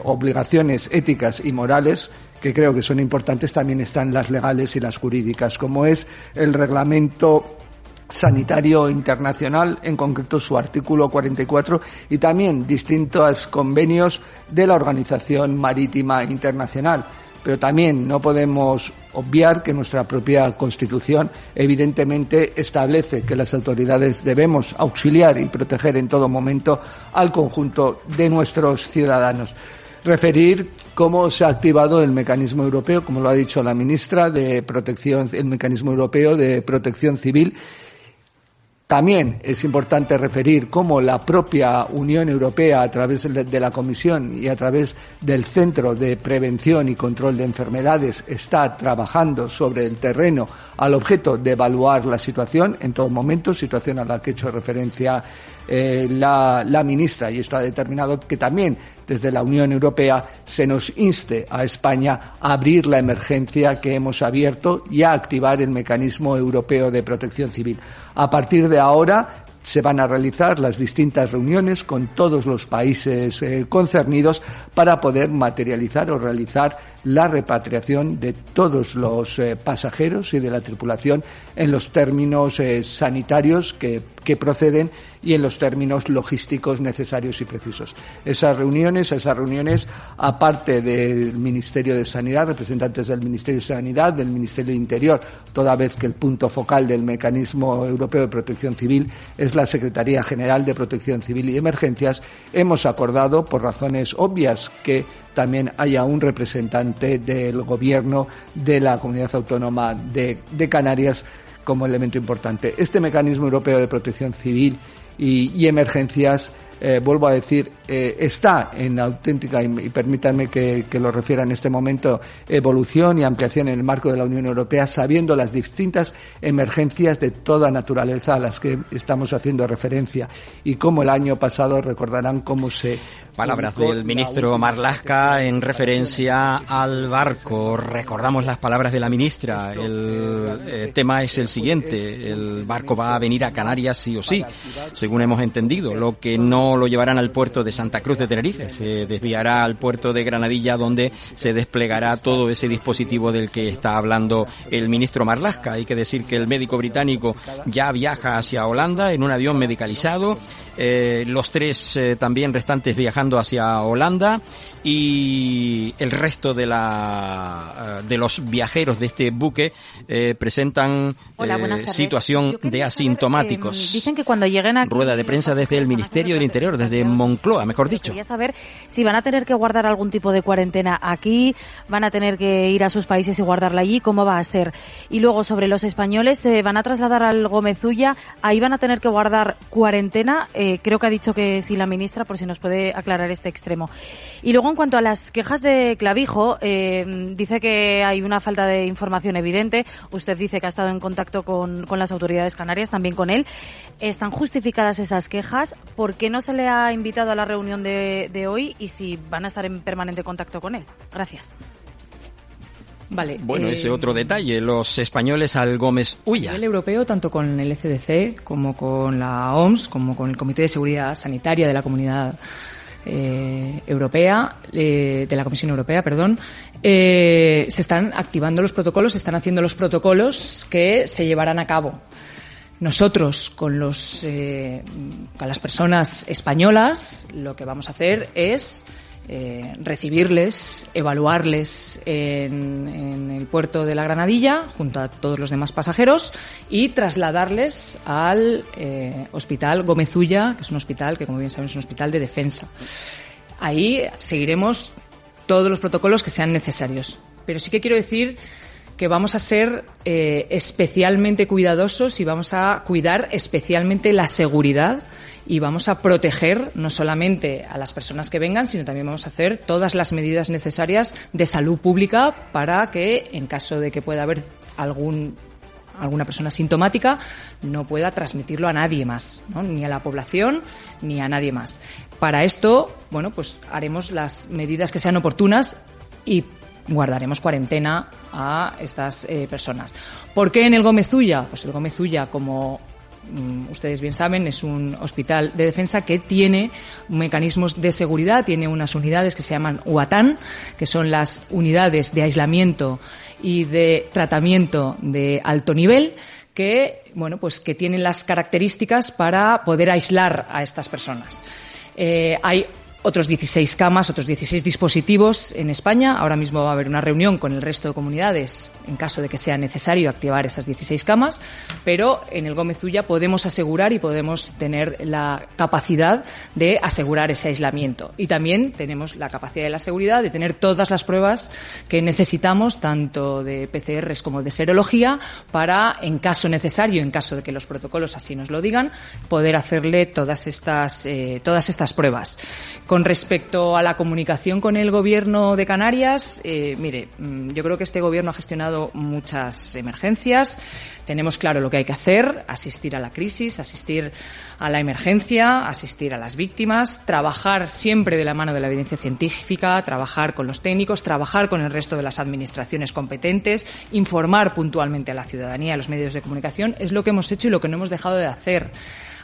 [SPEAKER 10] obligaciones éticas y morales, que creo que son importantes, también están las legales y las jurídicas, como es el Reglamento Sanitario Internacional, en concreto su artículo 44, y también distintos convenios de la Organización Marítima Internacional. Pero también no podemos obviar que nuestra propia Constitución evidentemente establece que las autoridades debemos auxiliar y proteger en todo momento al conjunto de nuestros ciudadanos. Referir cómo se ha activado el mecanismo europeo, como lo ha dicho la ministra, de protección, el mecanismo europeo de protección civil. También es importante referir cómo la propia Unión Europea, a través de la Comisión y a través del Centro de Prevención y Control de Enfermedades, está trabajando sobre el terreno al objeto de evaluar la situación en todo momento, situación a la que ha hecho referencia la ministra, y esto ha determinado que también desde la Unión Europea se nos inste a España a abrir la emergencia que hemos abierto y a activar el mecanismo europeo de protección civil. A partir de ahora se van a realizar las distintas reuniones con todos los países concernidos para poder materializar o realizar la repatriación de todos los pasajeros y de la tripulación en los términos sanitarios que proceden y en los términos logísticos necesarios y precisos. Esas reuniones, aparte del Ministerio de Sanidad, representantes del Ministerio de Sanidad, del Ministerio de Interior, toda vez que el punto focal del Mecanismo Europeo de Protección Civil es la Secretaría General de Protección Civil y Emergencias, hemos acordado, por razones obvias, que también haya un representante del Gobierno de la Comunidad Autónoma de Canarias como elemento importante. Este mecanismo europeo de protección civil y emergencias, vuelvo a decir, está en auténtica, y permítanme que lo refiera en este momento, evolución y ampliación en el marco de la Unión Europea, sabiendo las distintas emergencias de toda naturaleza a las que estamos haciendo referencia. Y como el año pasado recordarán cómo se
[SPEAKER 1] Palabras del ministro Marlaska en referencia al barco. Recordamos las palabras de la ministra. El tema es el siguiente. El barco va a venir a Canarias sí o sí, según hemos entendido. Lo que no lo llevarán al puerto de Santa Cruz de Tenerife. Se desviará al puerto de Granadilla, donde se desplegará todo ese dispositivo del que está hablando el ministro Marlaska. Hay que decir que el médico británico ya viaja hacia Holanda en un avión medicalizado. Los tres también restantes viajando hacia Holanda, y el resto de los viajeros de este buque presentan situación de asintomáticos.
[SPEAKER 11] Dicen que cuando lleguen aquí...
[SPEAKER 1] Rueda de prensa desde el Ministerio del Interior, desde Moncloa, mejor dicho.
[SPEAKER 11] Quería saber si van a tener que guardar algún tipo de cuarentena aquí, van a tener que ir a sus países y guardarla allí, ¿cómo va a ser? Y luego, sobre los españoles, se van a trasladar al Gomezulla, ahí van a tener que guardar cuarentena. Creo que ha dicho que sí la ministra, por si nos puede aclarar este extremo. Y luego, en cuanto a las quejas de Clavijo, dice que hay una falta de información evidente. Usted dice que ha estado en contacto con las autoridades canarias, también con él. ¿Están justificadas esas quejas? ¿Por qué no se le ha invitado a la reunión de hoy? Y si van a estar en permanente contacto con él. Gracias.
[SPEAKER 9] Vale.
[SPEAKER 1] Bueno, ese otro detalle, los españoles al Gomezulla.
[SPEAKER 9] A nivel europeo, tanto con el ECDC como con la OMS, como con el Comité de Seguridad Sanitaria de la Comunidad Europea, de la Comisión Europea, se están activando los protocolos, se están haciendo los protocolos que se llevarán a cabo. Nosotros, con las personas españolas, lo que vamos a hacer es recibirles, evaluarles en el puerto de la Granadilla junto a todos los demás pasajeros y trasladarles al hospital Gomezulla, que es un hospital que, como bien saben, es un hospital de defensa. Ahí seguiremos todos los protocolos que sean necesarios. Pero sí que quiero decir que vamos a ser especialmente cuidadosos y vamos a cuidar especialmente la seguridad. Y vamos a proteger no solamente a las personas que vengan, sino también vamos a hacer todas las medidas necesarias de salud pública para que, en caso de que pueda haber alguna persona sintomática, no pueda transmitirlo a nadie más, ¿no? Ni a la población ni a nadie más. Para esto, pues haremos las medidas que sean oportunas y guardaremos cuarentena a estas personas. ¿Por qué en el Gomezulla? Pues el Gomezulla, como ustedes bien saben, es un hospital de defensa que tiene mecanismos de seguridad, tiene unas unidades que se llaman UATAN, que son las unidades de aislamiento y de tratamiento de alto nivel, que que tienen las características para poder aislar a estas personas. Hay otros 16 camas, otros 16 dispositivos en España. Ahora mismo va a haber una reunión con el resto de comunidades en caso de que sea necesario activar esas 16 camas, pero en el Gomezulla podemos asegurar y podemos tener la capacidad de asegurar ese aislamiento. Y también tenemos la capacidad y la seguridad de tener todas las pruebas que necesitamos, tanto de PCRs como de serología, para, en caso necesario, en caso de que los protocolos así nos lo digan, poder hacerle todas estas pruebas. Con respecto a la comunicación con el Gobierno de Canarias, yo creo que este Gobierno ha gestionado muchas emergencias. Tenemos claro lo que hay que hacer: asistir a la crisis, asistir a la emergencia, asistir a las víctimas, trabajar siempre de la mano de la evidencia científica, trabajar con los técnicos, trabajar con el resto de las administraciones competentes, informar puntualmente a la ciudadanía, a los medios de comunicación. Es lo que hemos hecho y lo que no hemos dejado de hacer.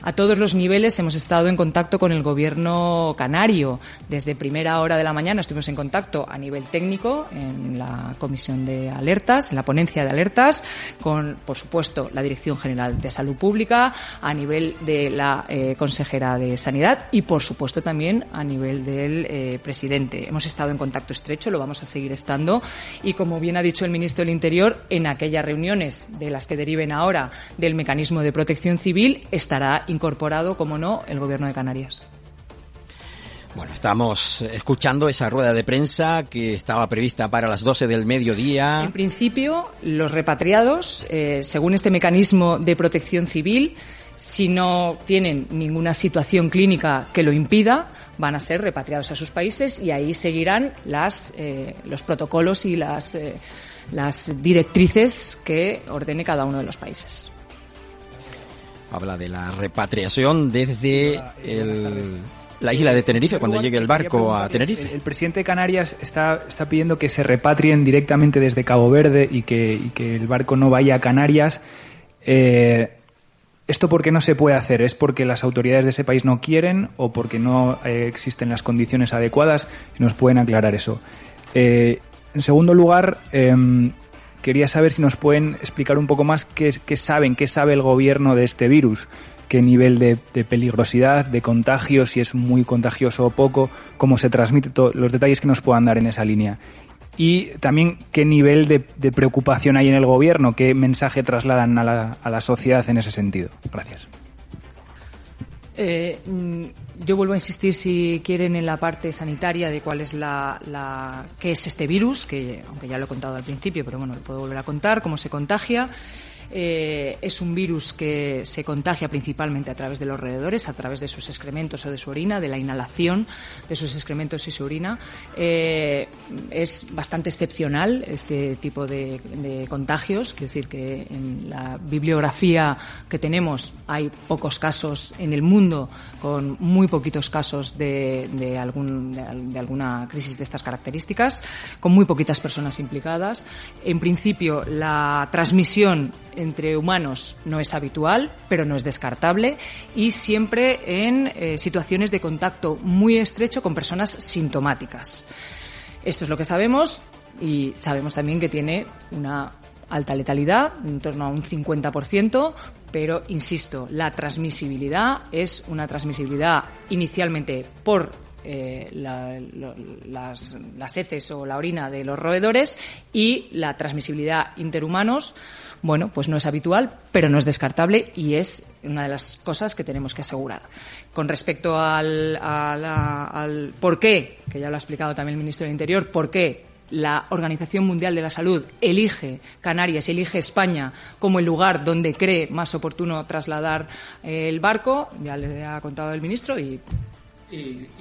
[SPEAKER 9] A todos los niveles hemos estado en contacto con el Gobierno canario. Desde primera hora de la mañana estuvimos en contacto a nivel técnico en la Comisión de Alertas, en la ponencia de alertas, con, por supuesto, la Dirección General de Salud Pública, a nivel de la consejera de Sanidad y, por supuesto, también a nivel del presidente. Hemos estado en contacto estrecho, lo vamos a seguir estando y, como bien ha dicho el ministro del Interior, en aquellas reuniones de las que deriven ahora del mecanismo de protección civil estará incorporado, como no, el Gobierno de Canarias.
[SPEAKER 1] Bueno, estamos escuchando esa rueda de prensa que estaba prevista para las 12 del mediodía.
[SPEAKER 9] En principio, los repatriados, según este mecanismo de protección civil, si no tienen ninguna situación clínica que lo impida, van a ser repatriados a sus países y ahí seguirán los protocolos y las directrices que ordene cada uno de los países. Habla
[SPEAKER 1] de la repatriación desde la isla de Tenerife cuando llegue el barco a Tenerife.
[SPEAKER 12] El presidente de Canarias está pidiendo que se repatrien directamente desde Cabo Verde y que el barco no vaya a Canarias. ¿Esto por qué no se puede hacer? ¿Es porque las autoridades de ese país no quieren o porque no existen las condiciones adecuadas? ¿Nos pueden aclarar eso? En segundo lugar, quería saber si nos pueden explicar un poco más qué sabe el gobierno de este virus, qué nivel de peligrosidad, de contagio, si es muy contagioso o poco, cómo se transmite, los detalles que nos puedan dar en esa línea. Y también qué nivel de preocupación hay en el gobierno, qué mensaje trasladan a la sociedad en ese sentido. Gracias.
[SPEAKER 9] Yo vuelvo a insistir, si quieren, en la parte sanitaria de cuál es qué es este virus, que aunque ya lo he contado al principio, pero bueno, lo puedo volver a contar, cómo se contagia. Es un virus que se contagia principalmente a través de los roedores, a través de sus excrementos o de su orina, de la inhalación de sus excrementos y su orina. Es bastante excepcional este tipo de contagios. Quiero decir que en la bibliografía que tenemos hay pocos casos en el mundo, con muy poquitos casos de alguna crisis de estas características, con muy poquitas personas implicadas. En principio, la transmisión entre humanos no es habitual, pero no es descartable, y siempre en situaciones de contacto muy estrecho con personas sintomáticas. Esto es lo que sabemos, y sabemos también que tiene una alta letalidad, en torno a un 50%, pero, insisto, la transmisibilidad es una transmisibilidad inicialmente por las heces o la orina de los roedores, y la transmisibilidad interhumanos, bueno, pues no es habitual, pero no es descartable, y es una de las cosas que tenemos que asegurar. Con respecto al por qué, que ya lo ha explicado también el ministro del Interior, por qué la Organización Mundial de la Salud elige Canarias y elige España como el lugar donde cree más oportuno trasladar el barco, ya le ha contado el ministro, y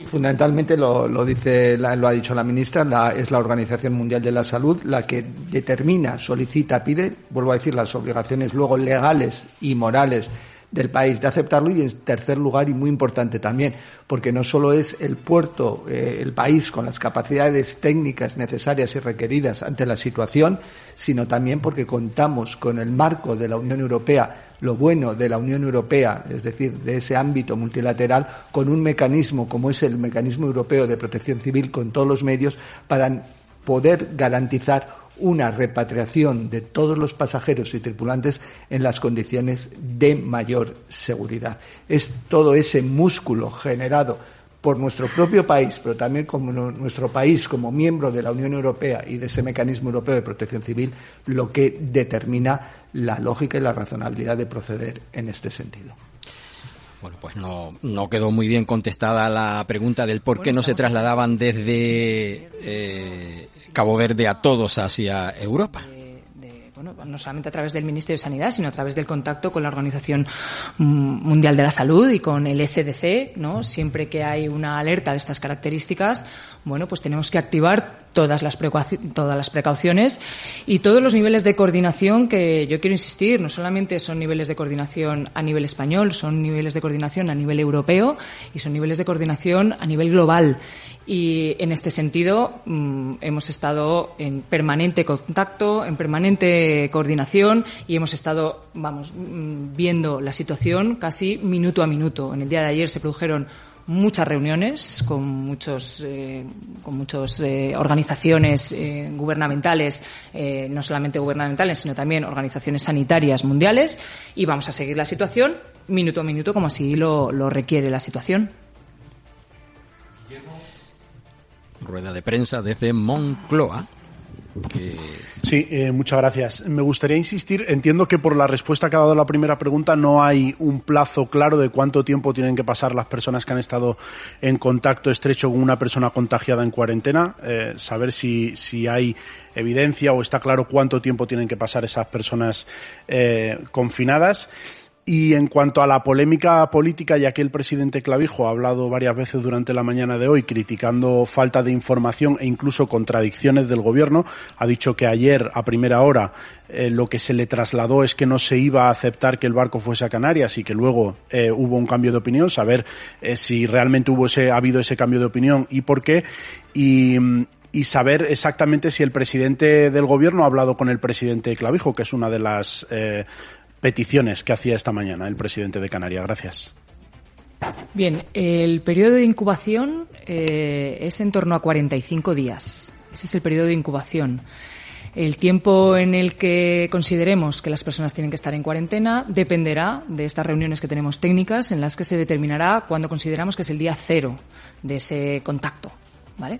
[SPEAKER 10] fundamentalmente lo ha dicho la ministra, es la Organización Mundial de la Salud la que determina, solicita, pide, vuelvo a decir, las obligaciones luego legales y morales del país de aceptarlo, y en tercer lugar, y muy importante también, porque no solo es el puerto, el país con las capacidades técnicas necesarias y requeridas ante la situación, sino también porque contamos con el marco de la Unión Europea, lo bueno de la Unión Europea, es decir, de ese ámbito multilateral, con un mecanismo como es el Mecanismo Europeo de Protección Civil, con todos los medios para poder garantizar una repatriación de todos los pasajeros y tripulantes en las condiciones de mayor seguridad. Es todo ese músculo generado por nuestro propio país, pero también como nuestro país como miembro de la Unión Europea y de ese Mecanismo Europeo de Protección Civil, lo que determina la lógica y la razonabilidad de proceder en este sentido.
[SPEAKER 1] Bueno, pues no quedó muy bien contestada la pregunta del por qué no se trasladaban desde Cabo Verde a todos hacia Europa.
[SPEAKER 9] No solamente a través del Ministerio de Sanidad, sino a través del contacto con la Organización Mundial de la Salud y con el ECDC, ¿no? Siempre que hay una alerta de estas características, bueno, pues tenemos que activar todas las precauciones y todos los niveles de coordinación, que yo quiero insistir, no solamente son niveles de coordinación a nivel español, son niveles de coordinación a nivel europeo y son niveles de coordinación a nivel global. Y en este sentido hemos estado en permanente contacto, en permanente coordinación, y hemos estado, viendo la situación casi minuto a minuto. En el día de ayer se produjeron muchas reuniones con muchas organizaciones gubernamentales, no solamente gubernamentales, sino también organizaciones sanitarias mundiales, y vamos a seguir la situación minuto a minuto como así lo requiere la situación.
[SPEAKER 1] Rueda de prensa desde Moncloa.
[SPEAKER 13] Sí, muchas gracias. Me gustaría insistir, entiendo que por la respuesta que ha dado la primera pregunta no hay un plazo claro de cuánto tiempo tienen que pasar las personas que han estado en contacto estrecho con una persona contagiada en cuarentena, saber si hay evidencia o está claro cuánto tiempo tienen que pasar esas personas confinadas. Y en cuanto a la polémica política, ya que el presidente Clavijo ha hablado varias veces durante la mañana de hoy criticando falta de información e incluso contradicciones del gobierno, ha dicho que ayer a primera hora lo que se le trasladó es que no se iba a aceptar que el barco fuese a Canarias y que luego hubo un cambio de opinión, saber si realmente ha habido ese cambio de opinión y por qué, y saber exactamente si el presidente del gobierno ha hablado con el presidente Clavijo, que es una de las peticiones que hacía esta mañana el presidente de Canarias. Gracias.
[SPEAKER 9] Bien, el periodo de incubación es en torno a 45 días. Ese es el periodo de incubación. El tiempo en el que consideremos que las personas tienen que estar en cuarentena dependerá de estas reuniones que tenemos técnicas en las que se determinará cuándo consideramos que es el día cero de ese contacto, ¿vale?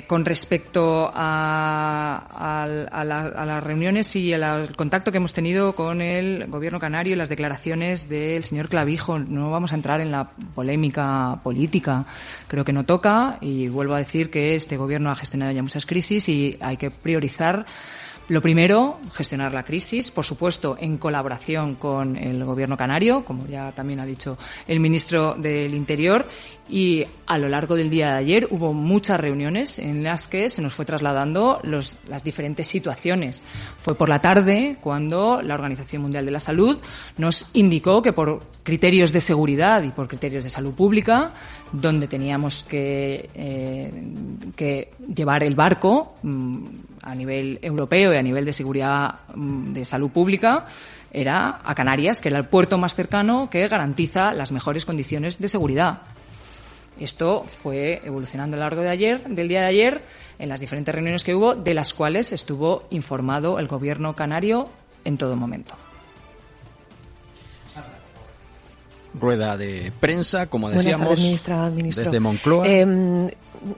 [SPEAKER 9] Con respecto a las reuniones y al contacto que hemos tenido con el gobierno canario y las declaraciones del señor Clavijo, no vamos a entrar en la polémica política, creo que no toca, y vuelvo a decir que este gobierno ha gestionado ya muchas crisis y hay que priorizar. Lo primero, gestionar la crisis, por supuesto, en colaboración con el Gobierno canario, como ya también ha dicho el ministro del Interior, y a lo largo del día de ayer hubo muchas reuniones en las que se nos fue trasladando las diferentes situaciones. Fue por la tarde cuando la Organización Mundial de la Salud nos indicó que por criterios de seguridad y por criterios de salud pública, donde teníamos que llevar el barco a nivel europeo y a nivel de seguridad de salud pública, era a Canarias, que era el puerto más cercano que garantiza las mejores condiciones de seguridad. Esto fue evolucionando a lo largo del día de ayer, en las diferentes reuniones que hubo, de las cuales estuvo informado el gobierno canario en todo momento.
[SPEAKER 1] Rueda de prensa, como decíamos,
[SPEAKER 14] buenas tardes, ministro.
[SPEAKER 1] desde Moncloa.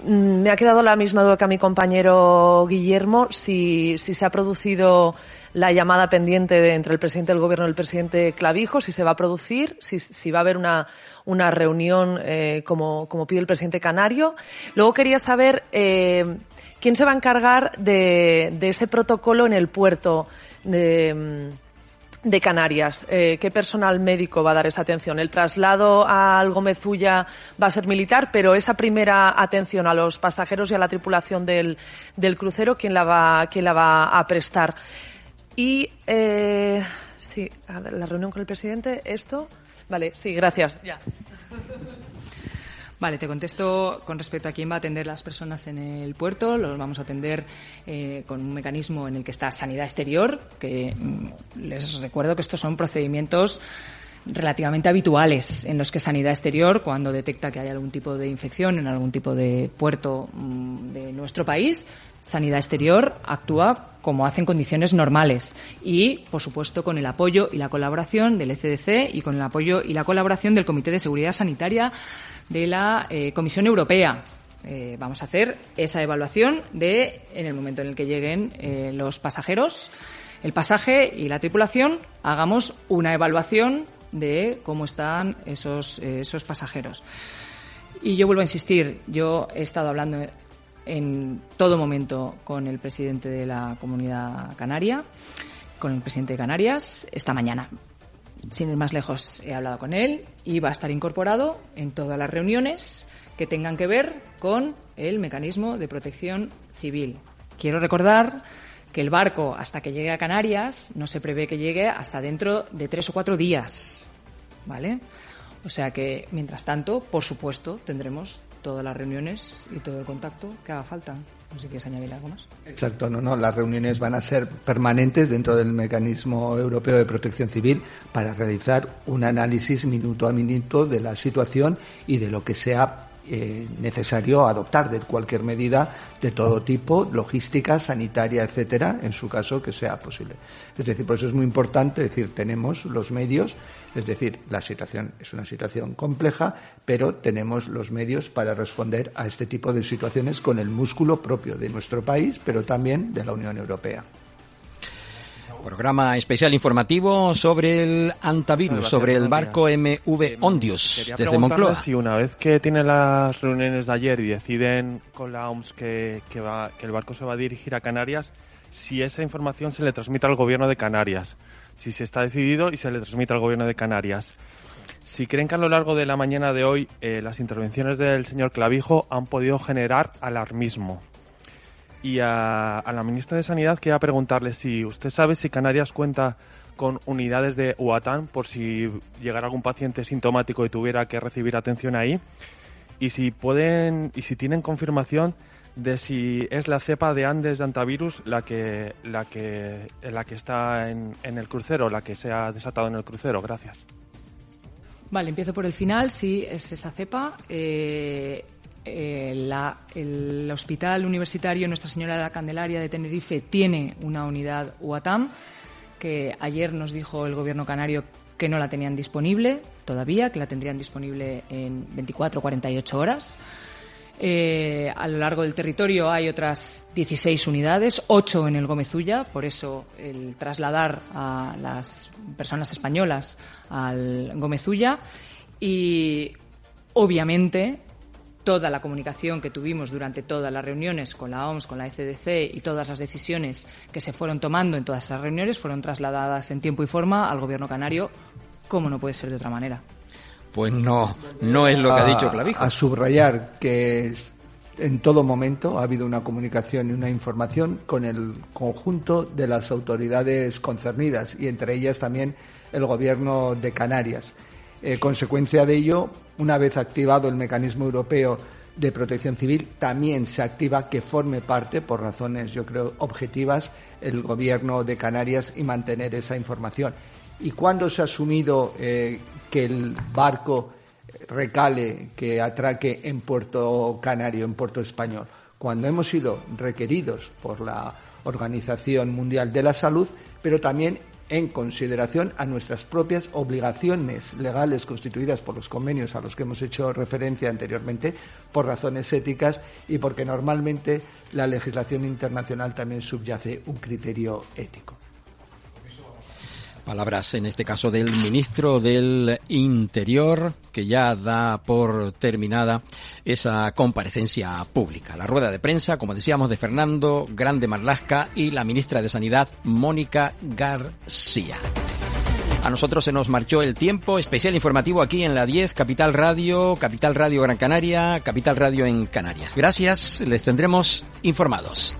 [SPEAKER 14] Me ha quedado la misma duda que a mi compañero Guillermo, si se ha producido la llamada pendiente entre el presidente del gobierno y el presidente Clavijo, si se va a producir, si va a haber una reunión como pide el presidente canario. Luego quería saber quién se va a encargar de ese protocolo en el puerto de Canarias. ¿Qué personal médico va a dar esa atención? El traslado al Gómez-Ulla va a ser militar, pero esa primera atención a los pasajeros y a la tripulación del crucero, ¿quién la va a prestar? Y sí, a ver, la reunión con el presidente, ¿esto? Vale, sí, gracias. Ya.
[SPEAKER 9] Vale, te contesto con respecto a quién va a atender las personas en el puerto. Los vamos a atender con un mecanismo en el que está Sanidad Exterior, que les recuerdo que estos son procedimientos relativamente habituales en los que Sanidad Exterior, cuando detecta que hay algún tipo de infección en algún tipo de puerto de nuestro país, Sanidad Exterior actúa como hace en condiciones normales y, por supuesto, con el apoyo y la colaboración del ECDC y con el apoyo y la colaboración del Comité de Seguridad Sanitaria de la Comisión Europea. Vamos a hacer esa evaluación en el momento en el que lleguen los pasajeros, el pasaje y la tripulación, hagamos una evaluación de cómo están esos pasajeros. Y yo vuelvo a insistir, yo he estado hablando en todo momento con el presidente de la Comunidad Canaria, con el presidente de Canarias, esta mañana. Sin ir más lejos, he hablado con él y va a estar incorporado en todas las reuniones que tengan que ver con el mecanismo de protección civil. Quiero recordar que el barco, hasta que llegue a Canarias, no se prevé que llegue hasta dentro de 3 o 4 días, ¿vale? O sea que, mientras tanto, por supuesto, tendremos todas las reuniones y todo el contacto que haga falta. No sé si quieres añadir algo más.
[SPEAKER 10] Exacto, no, las reuniones van a ser permanentes dentro del mecanismo europeo de protección civil para realizar un análisis minuto a minuto de la situación y de lo que sea necesario adoptar, de cualquier medida de todo tipo, logística, sanitaria, etcétera, en su caso que sea posible. Es decir, por eso es muy importante decir, tenemos los medios, es decir, la situación es una situación compleja, pero tenemos los medios para responder a este tipo de situaciones con el músculo propio de nuestro país, pero también de la Unión Europea.
[SPEAKER 1] Programa especial informativo sobre el antivirus, sobre el barco MV Ondius, desde Moncloa.
[SPEAKER 15] Si una vez que tienen las reuniones de ayer y deciden con la OMS que el barco se va a dirigir a Canarias, si esa información se le transmite al gobierno de Canarias, si se está decidido y se le transmite al Gobierno de Canarias. Si creen que a lo largo de la mañana de hoy las intervenciones del señor Clavijo han podido generar alarmismo. Y a la ministra de Sanidad quería preguntarle si usted sabe si Canarias cuenta con unidades de UATAN por si llegara algún paciente sintomático y tuviera que recibir atención ahí, y si tienen confirmación de si es la cepa de Andes de antivirus la que está en el crucero, la que se ha desatado en el crucero. Gracias.
[SPEAKER 9] Vale, empiezo por el final. Sí, es esa cepa. El Hospital Universitario Nuestra Señora de la Candelaria de Tenerife tiene una unidad UATAM, que ayer nos dijo el Gobierno canario que no la tenían disponible todavía, que la tendrían disponible en 24 o 48 horas. A lo largo del territorio hay otras 16 unidades, 8 en el Gómez Ulla, por eso el trasladar a las personas españolas al Gómez Ulla. Y obviamente toda la comunicación que tuvimos durante todas las reuniones con la OMS, con la ECDC y todas las decisiones que se fueron tomando en todas esas reuniones fueron trasladadas en tiempo y forma al Gobierno canario, como no puede ser de otra manera.
[SPEAKER 1] Pues no es lo que ha dicho Clavijo.
[SPEAKER 10] A subrayar que en todo momento ha habido una comunicación y una información con el conjunto de las autoridades concernidas y entre ellas también el Gobierno de Canarias. Consecuencia de ello, una vez activado el mecanismo europeo de protección civil, también se activa que forme parte, por razones yo creo objetivas, el Gobierno de Canarias y mantener esa información. ¿Y cuándo se ha asumido que el barco recale, que atraque en Puerto Canario, en Puerto Español? Cuando hemos sido requeridos por la Organización Mundial de la Salud, pero también en consideración a nuestras propias obligaciones legales constituidas por los convenios a los que hemos hecho referencia anteriormente, por razones éticas y porque normalmente la legislación internacional también subyace un criterio ético.
[SPEAKER 1] Palabras, en este caso, del ministro del Interior, que ya da por terminada esa comparecencia pública. La rueda de prensa, como decíamos, de Fernando Grande Marlaska y la ministra de Sanidad, Mónica García. A nosotros se nos marchó el tiempo. Especial informativo aquí en la 10, Capital Radio Gran Canaria, Capital Radio en Canarias. Gracias, les tendremos informados.